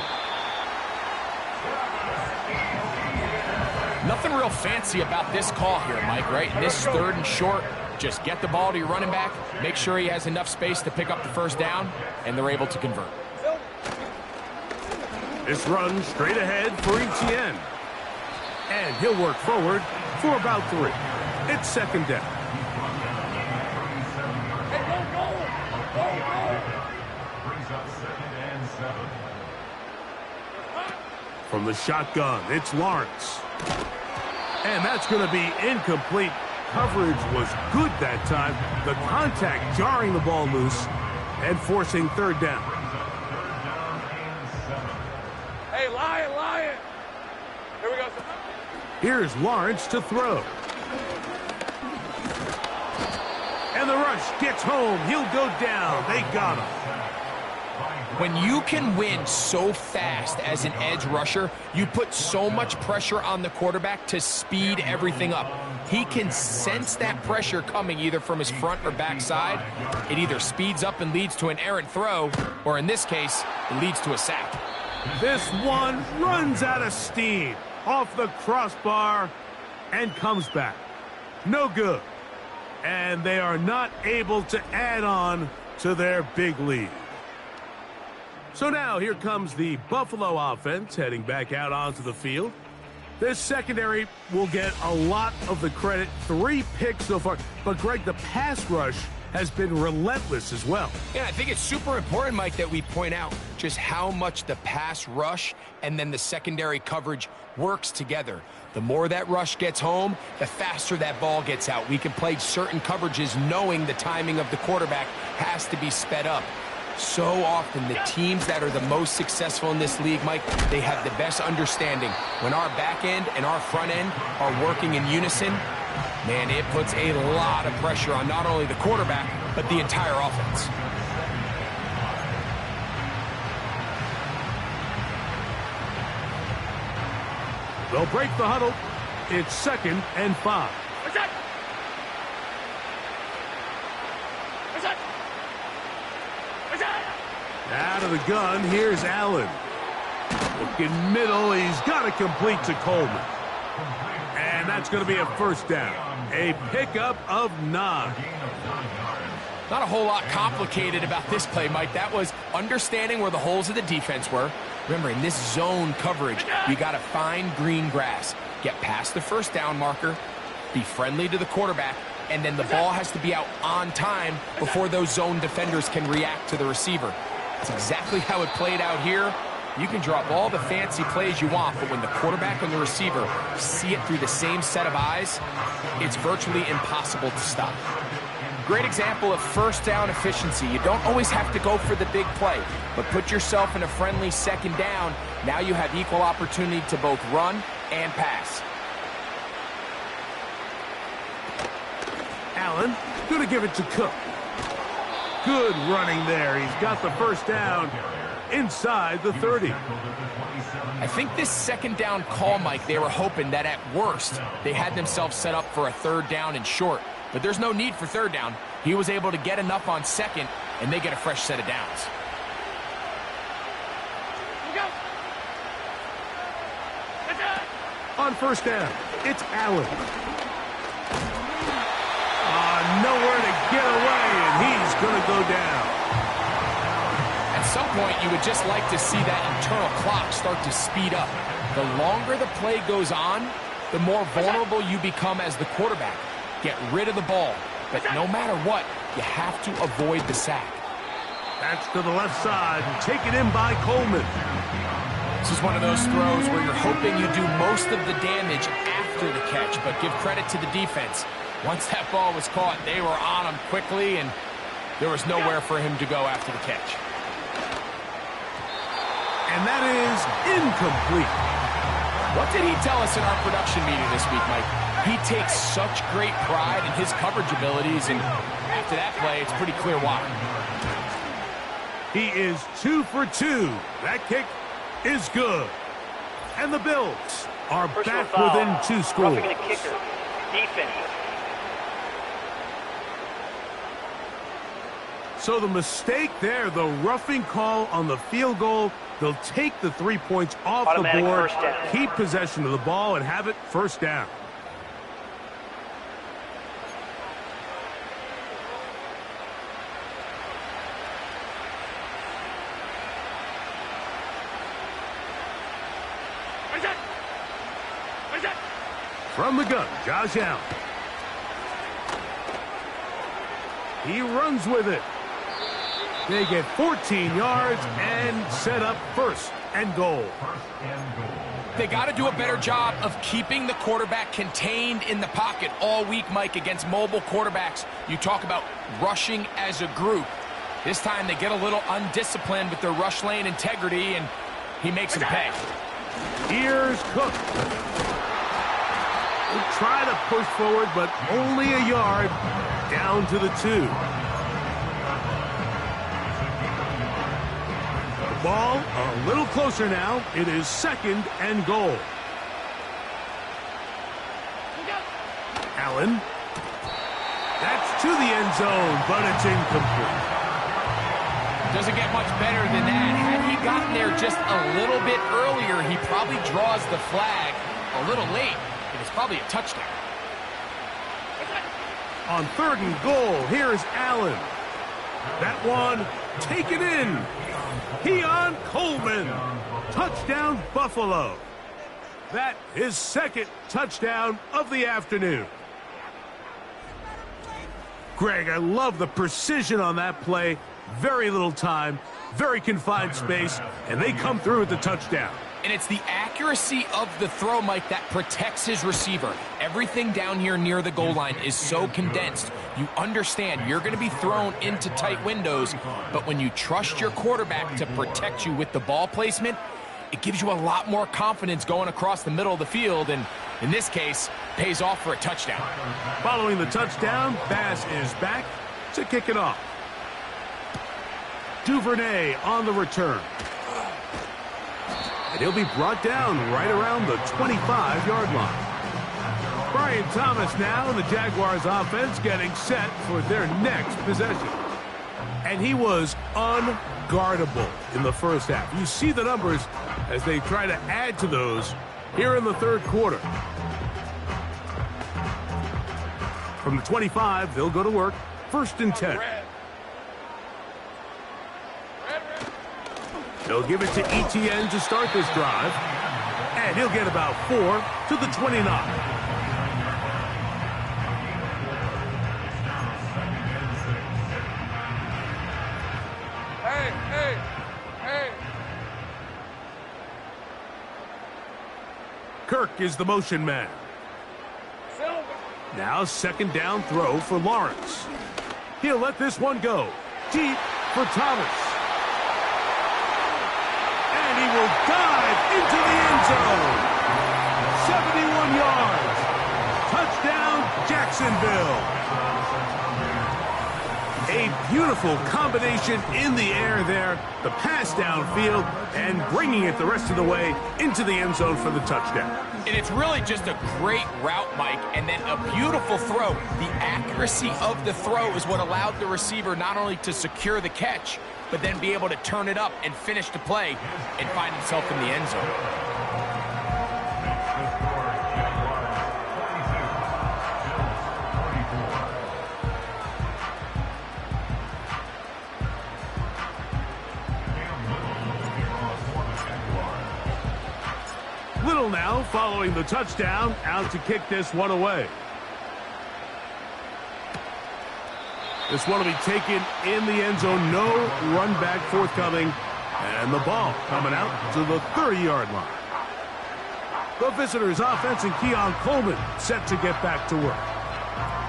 Nothing real fancy about this call here, Mike, right? This 3rd and short, just get the ball to your running back, make sure he has enough space to pick up the first down, and they're able to convert. This run straight ahead for ETN. And he'll work forward for about 3. It's 2nd down. From the shotgun, it's Lawrence. And that's going to be incomplete. Coverage was good that time. The contact jarring the ball loose and forcing 3rd down. Hey, Lion. Here we go, sir. Here's Lawrence to throw. And the rush gets home. He'll go down. They got him. When you can win so fast as an edge rusher, you put so much pressure on the quarterback to speed everything up. He can sense that pressure coming either from his front or back side. It either speeds up and leads to an errant throw, or in this case, it leads to a sack. This one runs out of steam off the crossbar and comes back. No good. And they are not able to add on to their big lead. So now here comes the Buffalo offense heading back out onto the field. This secondary will get a lot of the credit. 3 picks so far. But, Greg, the pass rush has been relentless as well. Yeah, I think it's super important, Mike, that we point out just how much the pass rush and then the secondary coverage works together. The more that rush gets home, the faster that ball gets out. We can play certain coverages knowing the timing of the quarterback has to be sped up. So often, the teams that are the most successful in this league, Mike, they have the best understanding. When our back end and our front end are working in unison, man, it puts a lot of pressure on not only the quarterback, but the entire offense. They'll break the huddle. It's 2nd and 5. What's that? Out of the gun, here's Allen. Looking middle, he's got it complete to Coleman. And that's going to be a 1st down. A pickup of 9. Not a whole lot complicated about this play, Mike. That was understanding where the holes of the defense were. Remember, in this zone coverage, you got to find green grass. Get past the 1st down marker, be friendly to the quarterback, and then the ball has to be out on time before those zone defenders can react to the receiver. That's exactly how it played out here. You can drop all the fancy plays you want, but when the quarterback and the receiver see it through the same set of eyes, it's virtually impossible to stop. Great example of 1st down efficiency. You don't always have to go for the big play, but put yourself in a friendly 2nd down. Now you have equal opportunity to both run and pass. Allen going to give it to Cook. Good running there. He's got the 1st down inside the 30. I think this second down call, Mike, they were hoping that at worst they had themselves set up for a third down and short. But there's no need for third down. He was able to get enough on second, and they get a fresh set of downs. On first down, it's Allen. Nowhere to get away, and he's going to go down. At some point, you would just like to see that internal clock start to speed up. The longer the play goes on, the more vulnerable you become as the quarterback. Get rid of the ball, but no matter what, you have to avoid the sack. That's to the left side, taken in by Coleman. This is one of those throws where you're hoping you do most of the damage after the catch, but give credit to the defense. Once that ball was caught, they were on him quickly, and there was nowhere for him to go after the catch. And that is incomplete. What did he tell us in our production meeting this week, Mike? He takes such great pride in his coverage abilities, and after that play, it's pretty clear why. He is 2 for 2. That kick is good. And the Bills are back within 2 scores. Roughing the kicker. Defense. So the mistake there, the roughing call on the field goal, they'll take the 3 points off Automatic the board, first down. keep possession of the ball, and have it first down. From the gun, Josh Allen. He runs with it. They get 14 yards and set up first and goal. They got to do a better job of keeping the quarterback contained in the pocket all week, Mike, against mobile quarterbacks. You talk about rushing as a group. This time they get a little undisciplined with their rush lane integrity, and he makes them pay. Here's Cook. They try to push forward, but only a yard down to the 2. The ball a little closer now. It is second and goal. Allen. That's to the end zone, but it's incomplete. Doesn't get much better than that. Had he gotten there just a little bit earlier, he probably draws the flag a little late. It's probably a touchdown. On third and goal, here's Allen. That one taken in. Keon Coleman. Touchdown, Buffalo. That is second touchdown of the afternoon. Greg, I love the precision on that play. Very little time, very confined space, and they come through with the touchdown. And it's the accuracy of the throw, Mike, that protects his receiver. Everything down here near the goal line is so condensed. You understand you're going to be thrown into tight windows, but when you trust your quarterback to protect you with the ball placement, it gives you a lot more confidence going across the middle of the field, and in this case, pays off for a touchdown. Following the touchdown, Bass is back to kick it off. Duvernay on the return. And he'll be brought down right around the 25-yard line. Brian Thomas now in the Jaguars offense getting set for their next possession. And he was unguardable in the first half. You see the numbers as they try to add to those here in the third quarter. From the 25, they'll go to work. First and 10. They'll give it to Etienne to start this drive. And he'll get about 4 to the 29. Hey. Kirk is the motion man. Now second down throw for Lawrence. He'll let this one go. Deep for Thomas. And he will dive into the end zone. 71 yards. Touchdown, Jacksonville. A beautiful combination in the air there, the pass downfield, and bringing it the rest of the way into the end zone for the touchdown. And it's really just a great route, Mike, and then a beautiful throw. The accuracy of the throw is what allowed the receiver not only to secure the catch, but then be able to turn it up and finish the play and find himself in the end zone. Little now following the touchdown, out to kick this one away. This one will be taken in the end zone. No run back forthcoming. And the ball coming out to the 30-yard line. The visitors' offense and Keon Coleman set to get back to work.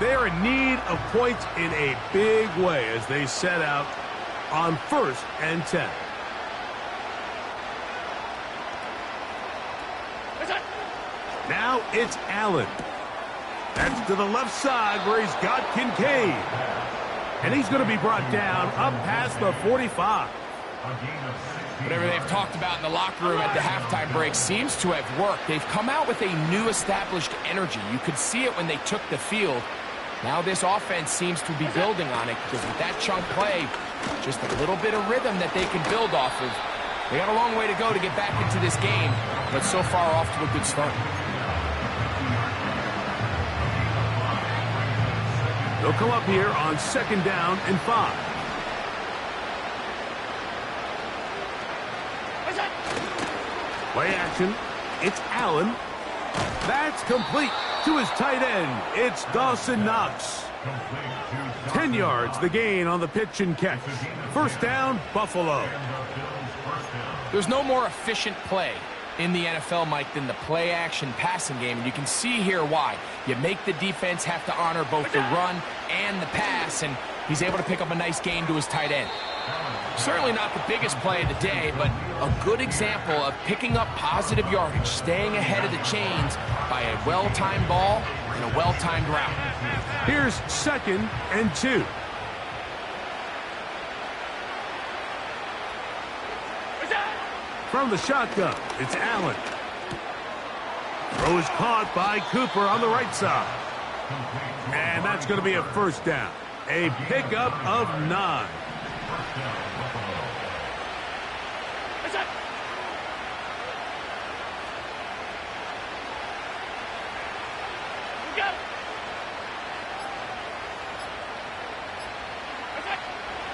They're in need of points in a big way as they set out on 1st and 10. Now it's Allen. That's to the left side where he's got Kincaid. And he's going to be brought down up past the 45. Whatever they've talked about in the locker room at the halftime break seems to have worked. They've come out with a new established energy. You could see it when they took the field. Now this offense seems to be building on it because with that chunk play, just a little bit of rhythm that they can build off of. They got a long way to go to get back into this game, but so far off to a good start. They'll come up here on 2nd down and 5. Play action. It's Allen. That's complete to his tight end. It's Dawson Knox. 10 yards the gain on the pitch and catch. 1st down, Buffalo. There's no more efficient play in the NFL, Mike, than the play-action passing game. And you can see here why. You make the defense have to honor both the run and the pass, and he's able to pick up a nice gain to his tight end. Certainly not the biggest play of the day, but a good example of picking up positive yardage, staying ahead of the chains by a well-timed ball and a well-timed route. Here's 2nd and 2. From the shotgun, it's Allen. Throw is caught by Cooper on the right side. And that's going to be a 1st down. A pickup of 9.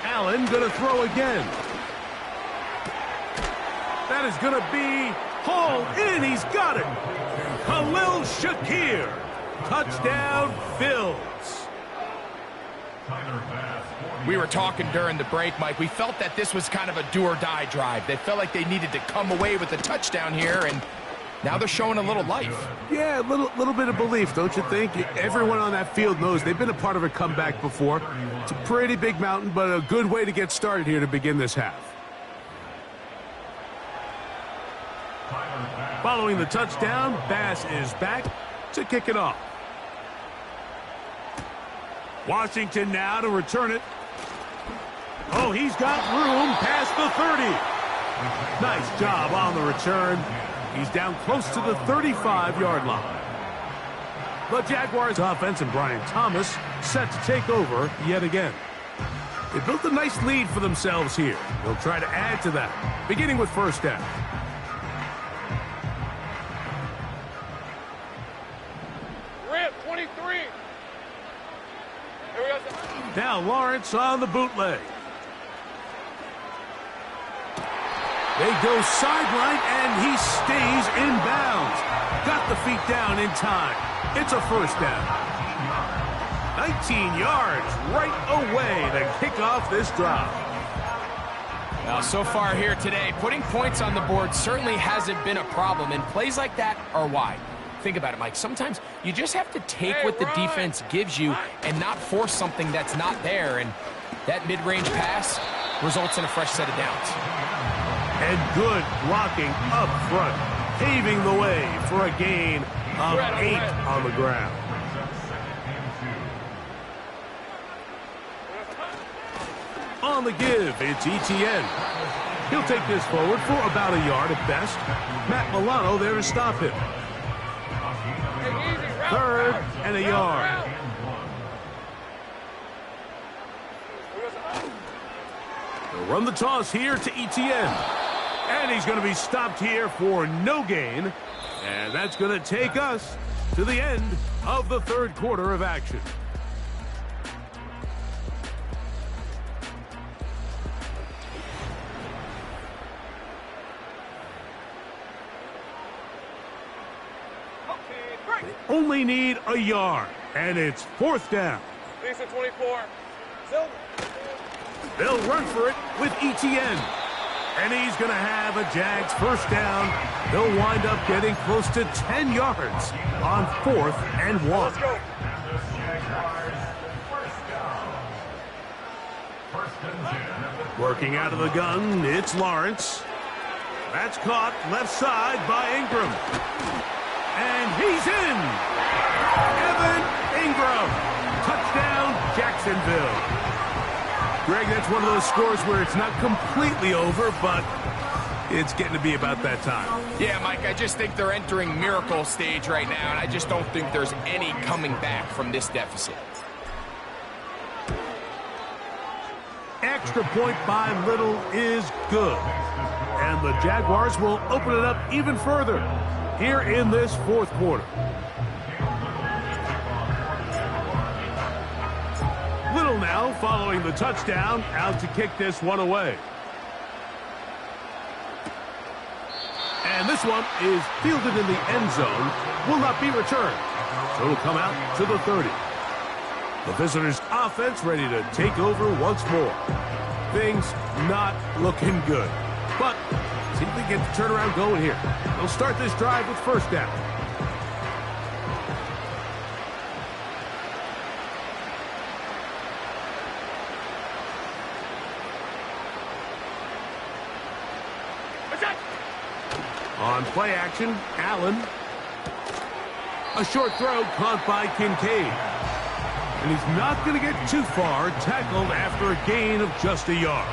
Allen going to throw again. That is going to be hauled in. He's got it. Khalil Shakir. Touchdown, Bills. We were talking during the break, Mike. We felt that this was kind of a do-or-die drive. They felt like they needed to come away with a touchdown here, and now they're showing a little life. Yeah, a little bit of belief, don't you think? Everyone on that field knows they've been a part of a comeback before. It's a pretty big mountain, but a good way to get started here to begin this half. Following the touchdown, Bass is back to kick it off. Washington now to return it. Oh, he's got room past the 30. Nice job on the return. He's down close to the 35-yard line. The Jaguars offense and Brian Thomas set to take over yet again. They built a nice lead for themselves here. They'll try to add to that, beginning with 1st down. Rip, 23. Here we go. Now Lawrence on the bootleg. They go sideline, and he stays in bounds. Got the feet down in time. It's a 1st down. 19 yards right away to kick off this drive. Now, so far here today, putting points on the board certainly hasn't been a problem, and plays like that are why. Think about it, Mike. Sometimes you just have to take what the defense gives you and not force something that's not there, and that mid-range pass results in a fresh set of downs. And good blocking up front, paving the way for a gain of 8 on the ground. On the give, it's Etienne. He'll take this forward for about a yard at best. Matt Milano there to stop him. Third and a yard. They'll run the toss here to Etienne. And he's going to be stopped here for no gain. And that's going to take us to the end of the third quarter of action. They only need a yard, and it's fourth down. Lisa 24. Silver. They'll run for it with Etienne. And he's going to have a Jags first down. They'll wind up getting close to 10 yards on 4th and 1. Let's go. Working out of the gun, it's Lawrence. That's caught left side by Ingram. And he's in. Evan Ingram. Touchdown, Jacksonville. Greg, that's one of those scores where it's not completely over, but it's getting to be about that time. Yeah, Mike, I just think they're entering miracle stage right now, and I just don't think there's any coming back from this deficit. Extra point by Little is good. And the Jaguars will open it up even further here in this fourth quarter. Little now following the touchdown, out to kick this one away. And this one is fielded in the end zone, will not be returned. So it'll come out to the 30. The visitors' offense ready to take over once more. Things not looking good. But see if they get the turnaround going here. They'll start this drive with first down. On play action, Allen. A short throw caught by Kincaid. And he's not going to get too far, tackled after a gain of just a yard.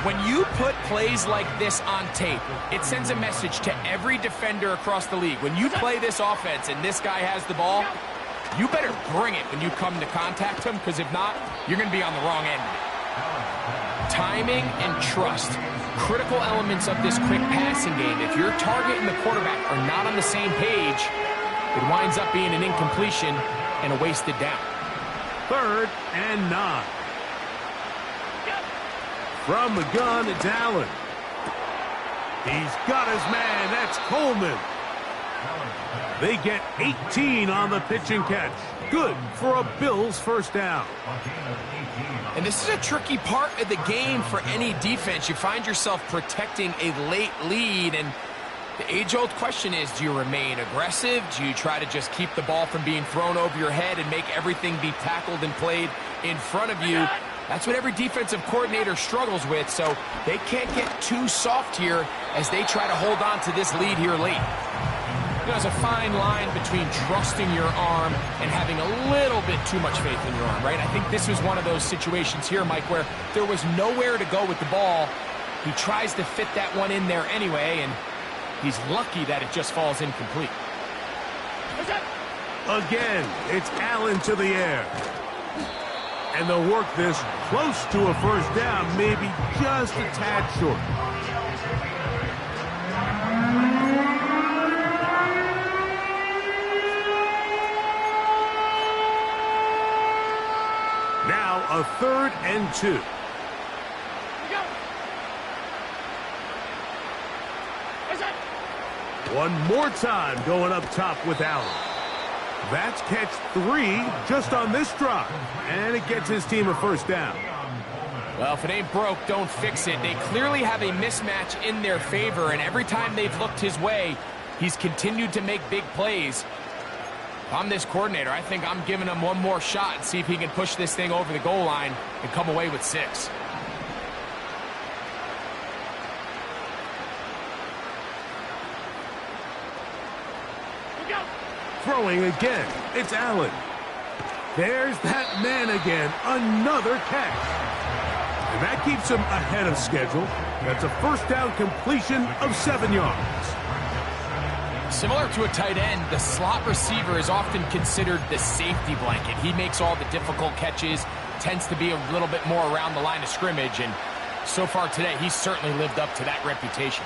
When you put plays like this on tape, it sends a message to every defender across the league. When you play this offense and this guy has the ball, you better bring it when you come to contact him, because if not, you're going to be on the wrong end of it. Timing and trust, critical elements of this quick passing game. If your target and the quarterback are not on the same page, it winds up being an incompletion and a wasted down. 3rd and 9. From the gun, it's Allen. He's got his man. That's Coleman. They get 18 on the pitch and catch. Good for a Bills first down. And this is a tricky part of the game for any defense. You find yourself protecting a late lead, and the age-old question is, do you remain aggressive? Do you try to just keep the ball from being thrown over your head and make everything be tackled and played in front of you? That's what every defensive coordinator struggles with, so they can't get too soft here as they try to hold on to this lead here late. There's a fine line between trusting your arm and having a little bit too much faith in your arm, right? I think this was one of those situations here, Mike, where there was nowhere to go with the ball. He tries to fit that one in there anyway, and he's lucky that it just falls incomplete. Again, it's Allen to the air. And they'll work this close to a first down, maybe just a tad short. Now a 3rd and 2. One more time going up top with Allen. That's catch 3 just on this drive. And it gets his team a first down. Well, if it ain't broke, don't fix it. They clearly have a mismatch in their favor, and every time they've looked his way, he's continued to make big plays. If I'm this coordinator, I think I'm giving him one more shot and see if he can push this thing over the goal line and come away with 6. Throwing again, it's Allen. There's that man again, another catch. And that keeps him ahead of schedule. That's a first down completion of 7 yards. Similar to a tight end, the slot receiver is often considered the safety blanket. He makes all the difficult catches, tends to be a little bit more around the line of scrimmage, and so far today, he's certainly lived up to that reputation.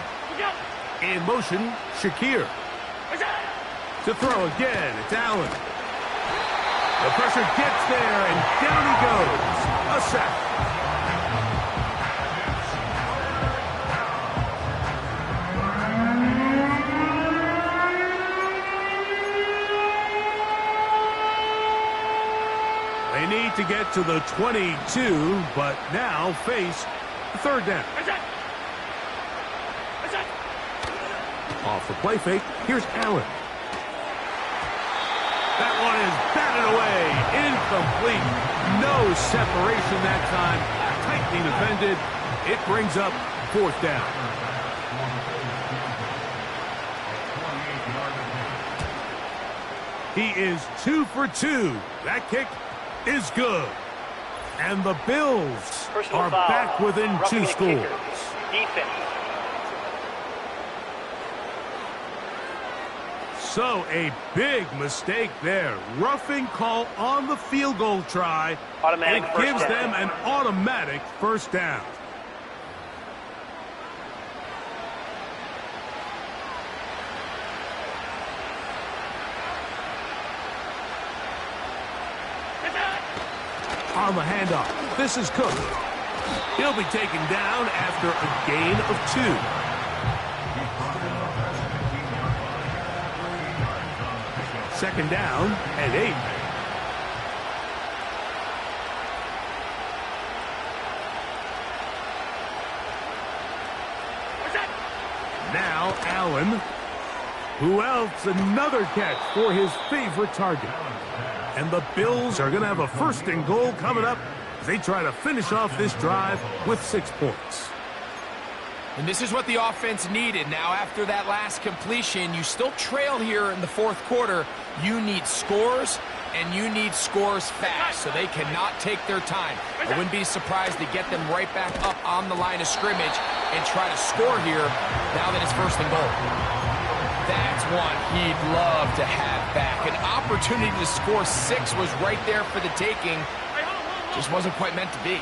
In motion, Shakir. To throw again, it's Allen. The pressure gets there, and down he goes. A sack. They need to get to the 22, but now face third down. Off the play fake, here's Allen. That one is batted away, incomplete. No separation that time, tightly defended. It brings up fourth down. He is 2 for 2. That kick is good. And the Bills are back within 2 scores. Defense. So a big mistake there. Roughing call on the field goal try. Automatic it first gives down. them an automatic first down. On the handoff, this is Cook. He'll be taken down after a gain of 2. Second down and 8. Now Allen. Who else? Another catch for his favorite target. And the Bills are going to have a first and goal coming up as they try to finish off this drive with 6 points. And this is what the offense needed. Now, after that last completion, you still trail here in the fourth quarter. You need scores, and you need scores fast, so they cannot take their time. I wouldn't be surprised to get them right back up on the line of scrimmage and try to score here now that it's first and goal. That's one he'd love to have back. An opportunity to score 6 was right there for the taking. Just wasn't quite meant to be.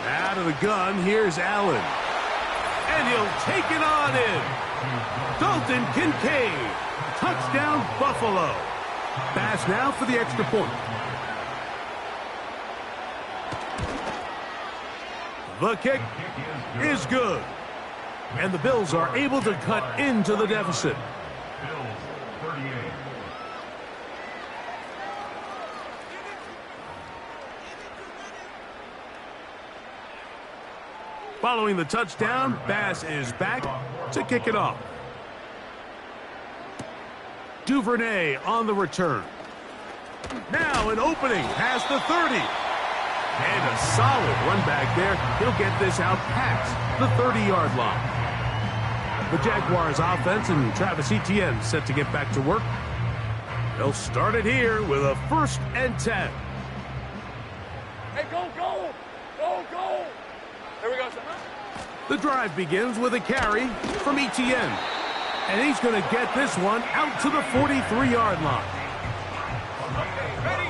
Out of the gun, here's Allen. And he'll take it on in. Dalton Kincaid. Touchdown, Buffalo. Pass now for the extra point. The kick is good. And the Bills are able to cut into the deficit. Bills 38. Following the touchdown, Bass is back to kick it off. Duvernay on the return. Now an opening past the 30. And a solid run back there. He'll get this out past the 30-yard line. The Jaguars offense and Travis Etienne set to get back to work. They'll start it here with a 1st and 10. Hey, go, go! Go, go! Here we go, son. The drive begins with a carry from Etienne. And he's going to get this one out to the 43-yard line.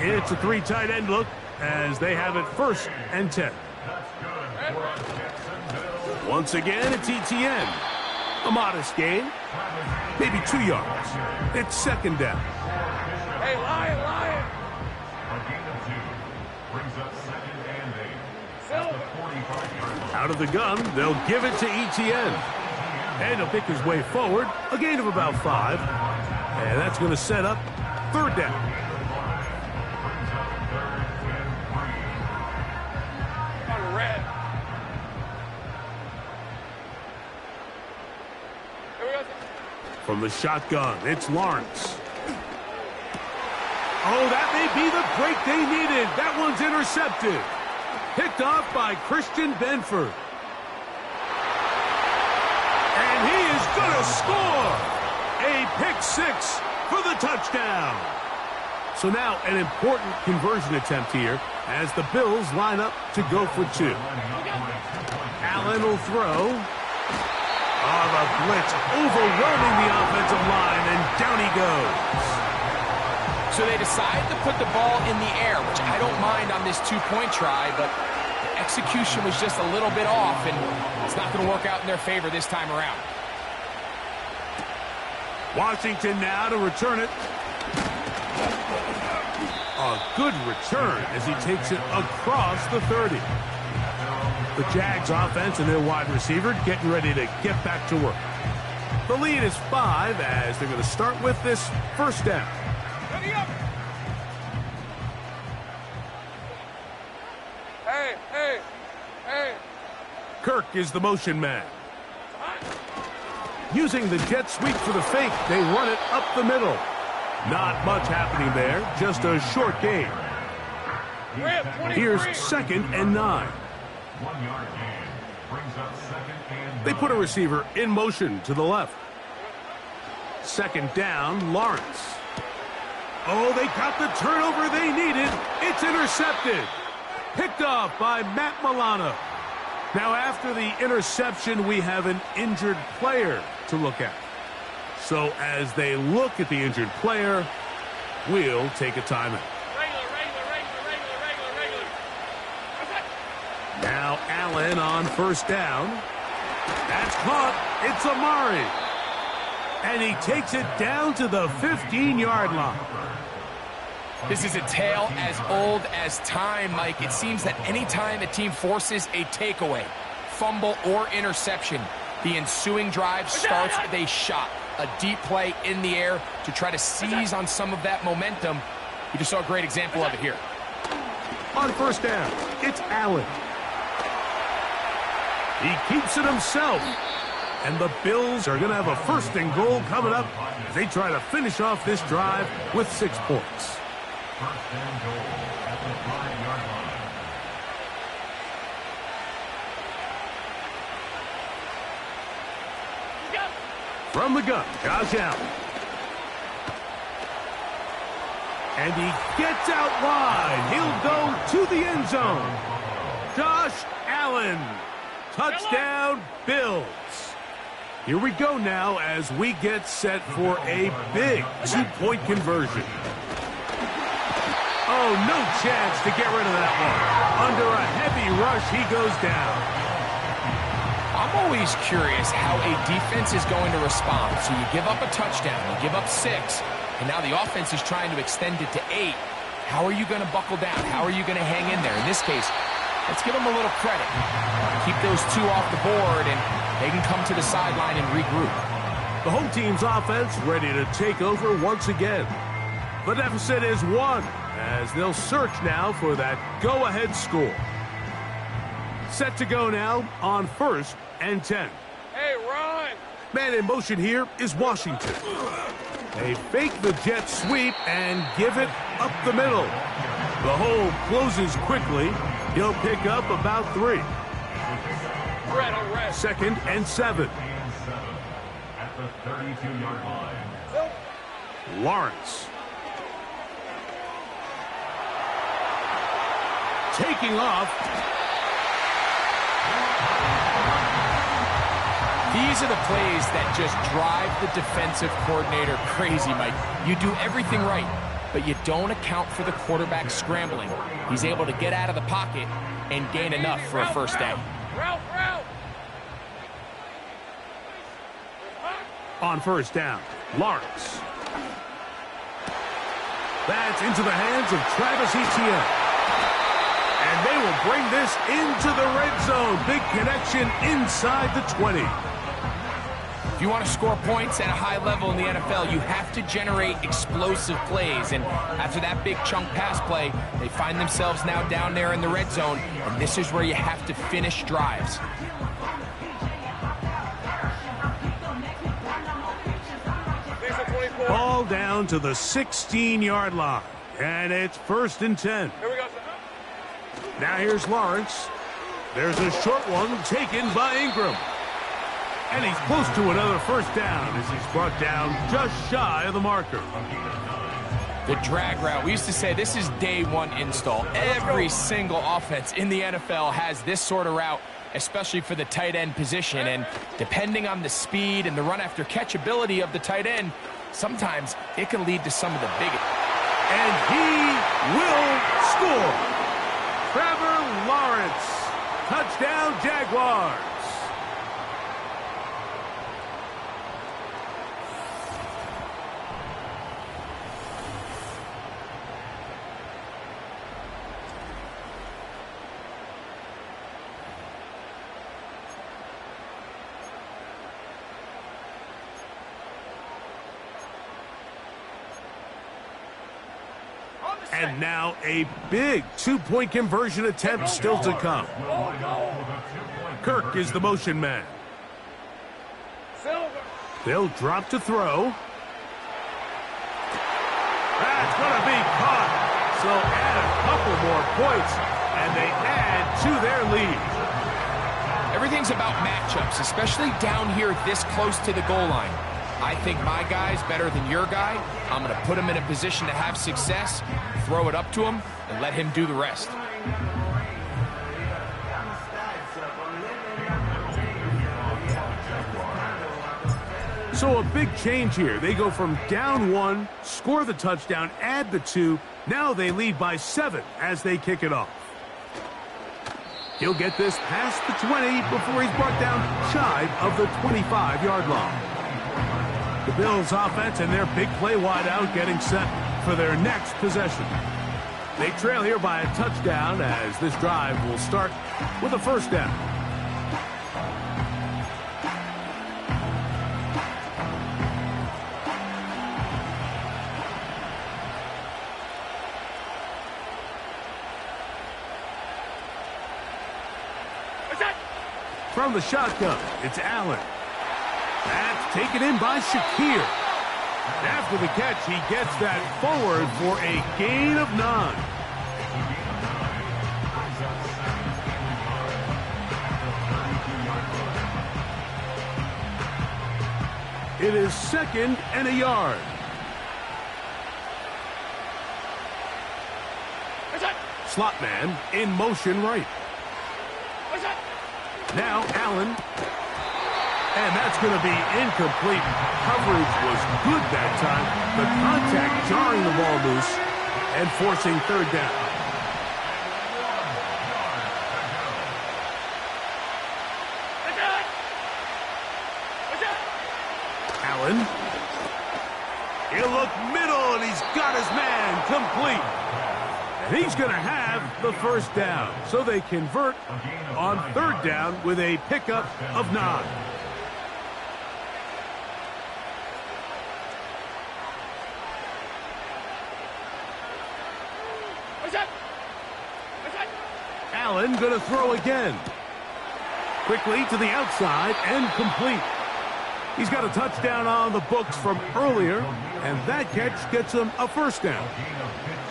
It's a 3 tight end look as they have it 1st and 10. Once again, it's Etienne. A modest gain, maybe 2 yards. It's 2nd down. Hey, Lion, Lion! A gain of 2 brings up 2nd and 8. At the 45-yard line. Out of the gun, they'll give it to Etienne. And he'll pick his way forward, a gain of about 5. And that's going to set up 3rd down. On red. Here we go, son. From the shotgun, it's Lawrence. Oh, that may be the break they needed. That one's intercepted. Picked off by Christian Benford. And he is going to score. A pick 6 for the touchdown. So now an important conversion attempt here as the Bills line up to go for two. Allen will throw. Oh, the blitz overwhelming the offensive line, and down he goes. So they decide to put the ball in the air, which I don't mind on this two-point try, but the execution was just a little bit off, and it's not going to work out in their favor this time around. Washington now to return it. A good return as he takes it across the 30. The Jags offense and their wide receiver getting ready to get back to work. The lead is 5 as they're going to start with this first down. Ready up. Hey, hey, hey. Kirk is the motion man. Using the jet sweep for the fake, they run it up the middle. Not much happening there, just a short gain. Here's 2nd and 9. 1 yard gain. Brings up 2nd and 9. They put a receiver in motion to the left. 2nd down, Lawrence. Oh, they got the turnover they needed. It's intercepted. Picked off by Matt Milano. Now, after the interception, we have an injured player to look at. So as they look at the injured player, we'll take a timeout. Now Allen on first down. That's caught. It's Amari. And he takes it down to the 15-yard line. This is a tale as old as time, Mike. It seems that any time a team forces a takeaway, fumble, or interception, the ensuing drive starts with a shot, a deep play in the air to try to seize on some of that momentum. You just saw a great example of it here. On first down, it's Allen. He keeps it himself. And the Bills are going to have a 1st and goal coming up as they try to finish off this drive with 6 points. 1st and goal at the 5-yard line. From the gun, Josh Allen. And he gets out wide. He'll go to the end zone. Josh Allen. Touchdown, Bills. Here we go now as we get set for a big 2-point conversion. Oh, no chance to get rid of that one. Under a heavy rush, he goes down. I'm always curious how a defense is going to respond. So you give up a touchdown, you give up 6, and now the offense is trying to extend it to 8. How are you going to buckle down? How are you going to hang in there? In this case, let's give them a little credit. Keep those 2 off the board, and they can come to the sideline and regroup. The home team's offense ready to take over once again. The deficit is 1 as they'll search now for that go-ahead score. Set to go now on 1st and 10. Hey, run! Man in motion here is Washington. They fake the jet sweep and give it up the middle. The hole closes quickly. He'll pick up about 3. Red on red. 2nd and 7. At the 32-yard line. Lawrence. Taking off. These are the plays that just drive the defensive coordinator crazy, Mike. You do everything right, but you don't account for the quarterback scrambling. He's able to get out of the pocket and gain enough for a first down. Route. On first down, Lawrence. That's into the hands of Travis Etienne. And they will bring this into the red zone. Big connection inside the 20. If you want to score points at a high level in the NFL, you have to generate explosive plays. And after that big chunk pass play, they find themselves now down there in the red zone. And this is where you have to finish drives. Ball down to the 16-yard line. And it's 1st and 10. Here we go, sir. Now here's Lawrence. There's a short one taken by Ingram. And he's close to another first down as he's brought down just shy of the marker. The drag route. We used to say this is day one install. Every single offense in the NFL has this sort of route, especially for the tight end position. And depending on the speed and the run after catch ability of the tight end, sometimes it can lead to some of the biggest. And he will score. Trevor Lawrence. Touchdown, Jaguars. And now a big two-point conversion attempt still to come. Kirk is the motion man. They'll drop to throw. That's going to be caught. So add a couple more points, and they add to their lead. Everything's about matchups, especially down here this close to the goal line. I think my guy's better than your guy. I'm going to put him in a position to have success, throw it up to him, and let him do the rest. So a big change here. They go from down 1, score the touchdown, add the 2. Now they lead by 7 as they kick it off. He'll get this past the 20 before he's brought down shy of the 25-yard line. The Bills offense and their big play wideout getting set for their next possession. They trail here by a touchdown as this drive will start with a first down. From the shotgun, it's Allen. That's taken in by Shakir. After the catch, he gets that forward for a gain of 9. It is 2nd and a yard. Slot man in motion right. Now Allen. And that's going to be incomplete. Coverage was good that time. The contact jarring the ball loose and forcing third down. Allen. He'll look middle, and he's got his man complete. And he's going to have the first down. So they convert on third down with a pickup of 9. Allen going to throw again. Quickly to the outside and complete. He's got a touchdown on the books from earlier, and that catch gets him a first down.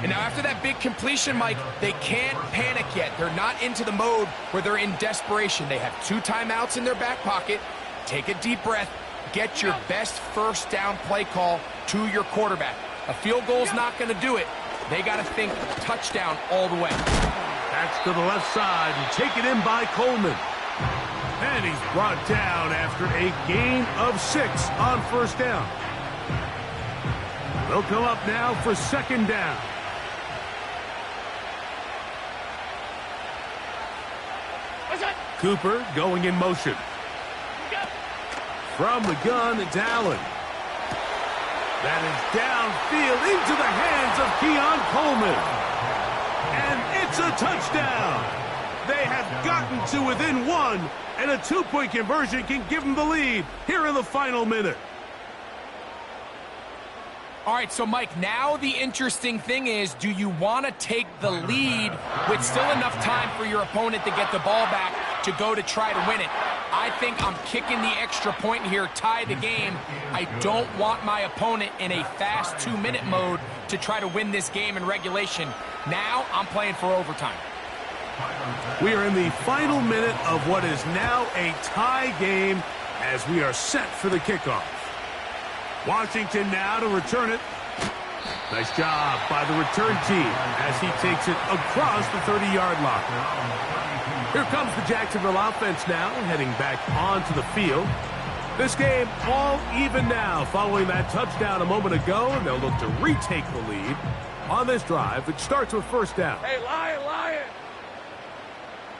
And now after that big completion, Mike, they can't panic yet. They're not into the mode where they're in desperation. They have 2 timeouts in their back pocket. Take a deep breath. Get your best first down play call to your quarterback. A field goal's not going to do it. They got to think touchdown all the way. That's to the left side and taken in by Coleman. And he's brought down after a gain of 6 on first down. They'll come up now for second down. Cooper going in motion. From the gun, it's Allen. That is downfield into the hands of Keon Coleman. And it's a touchdown. They have gotten to within 1, and a 2-point conversion can give them the lead here in the final minute. All right, so Mike, now the interesting thing is, do you want to take the lead with still enough time for your opponent to get the ball back to go to try to win it? I think I'm kicking the extra point here, tie the game. I don't want my opponent in a fast 2-minute mode to try to win this game in regulation. Now I'm playing for overtime. We are in the final minute of what is now a tie game as we are set for the kickoff. Washington now to return it. Nice job by the return team as he takes it across the 30-yard line. Here comes the Jacksonville offense now, heading back onto the field. This game all even now following that touchdown a moment ago, and they'll look to retake the lead on this drive. It starts with first down. Hey, Lion!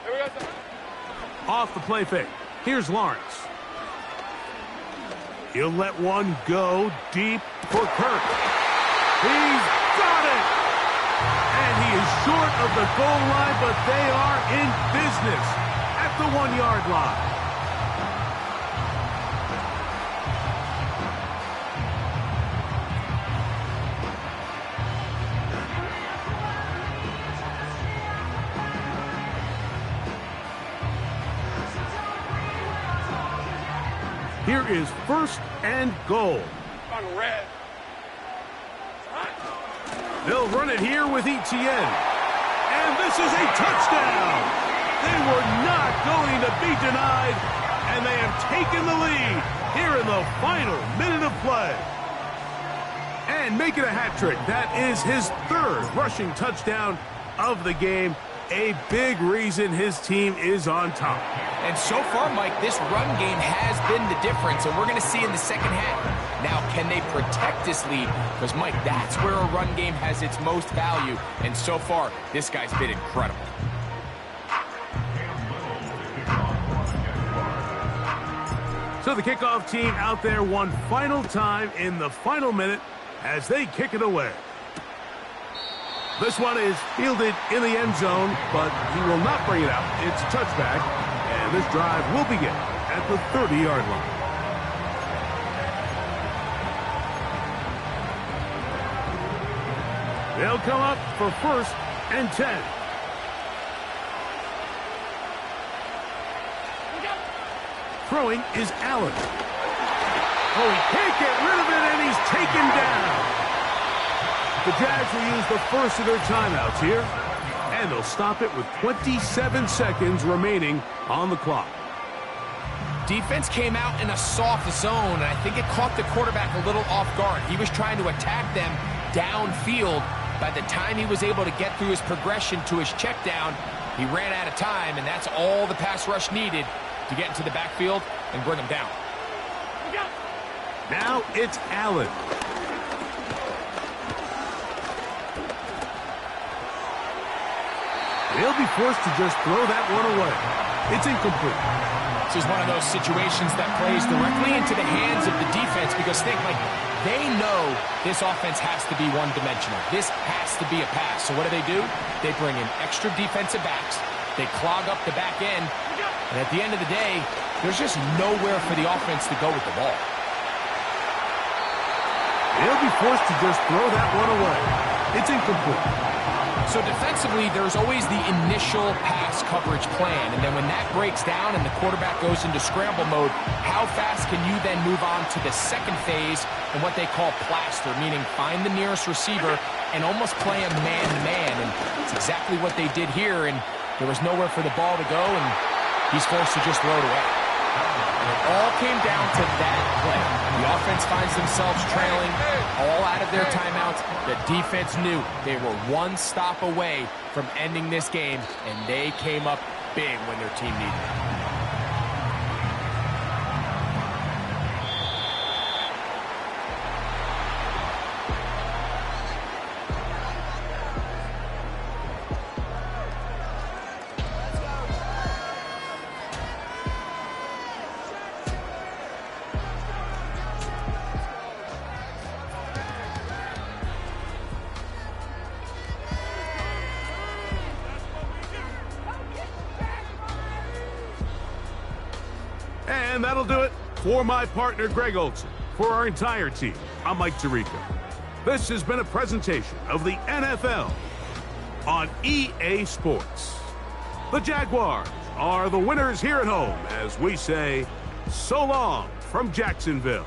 Here we go, son. Off the play fake. Here's Lawrence. He'll let one go deep for Kirk. He's got it! And he is short of the goal line, but they are in business at the 1-yard line. Here is first and goal. On red. They'll run it here with Etienne. And this is a touchdown. They were not going to be denied, and they have taken the lead here in the final minute of play. And make it a hat trick. That is his third rushing touchdown of the game. A big reason his team is on top. And so far, Mike, this run game has been the difference, and we're going to see in the second half. Now, can they protect this lead? Because, Mike, that's where a run game has its most value, and so far, this guy's been incredible. So the kickoff team out there one final time in the final minute as they kick it away. This one is fielded in the end zone, but he will not bring it out. It's a touchback, and this drive will begin at the 30-yard line. They'll come up for first and 10. Throwing is Allen. Oh, he can't get rid of it, and he's taken down. The Jags will use the first of their timeouts here, and they'll stop it with 27 seconds remaining on the clock. Defense came out in a soft zone, and I think it caught the quarterback a little off guard. He was trying to attack them downfield. By the time he was able to get through his progression to his check down, he ran out of time, and that's all the pass rush needed to get into the backfield and bring him down. Now it's Allen. They'll be forced to just throw that one away. It's incomplete. This is one of those situations that plays directly into the hands of the defense because think, like, they know this offense has to be one-dimensional. This has to be a pass. So what do? They bring in extra defensive backs. They clog up the back end. And at the end of the day, there's just nowhere for the offense to go with the ball. They'll be forced to just throw that one away. It's incomplete. So defensively, there's always the initial pass coverage plan, and then when that breaks down and the quarterback goes into scramble mode, how fast can you then move on to the second phase and what they call plaster, meaning find the nearest receiver and almost play him man-to-man, and it's exactly what they did here, and there was nowhere for the ball to go, and he's forced to just throw it away. And it all came down to that play. The offense finds themselves trailing, all out of their timeouts. The defense knew they were one stop away from ending this game, and they came up big when their team needed it. And that'll do it for my partner, Greg Olson. For our entire team, I'm Mike Tirico. This has been a presentation of the NFL on EA Sports. The Jaguars are the winners here at home as we say so long from Jacksonville.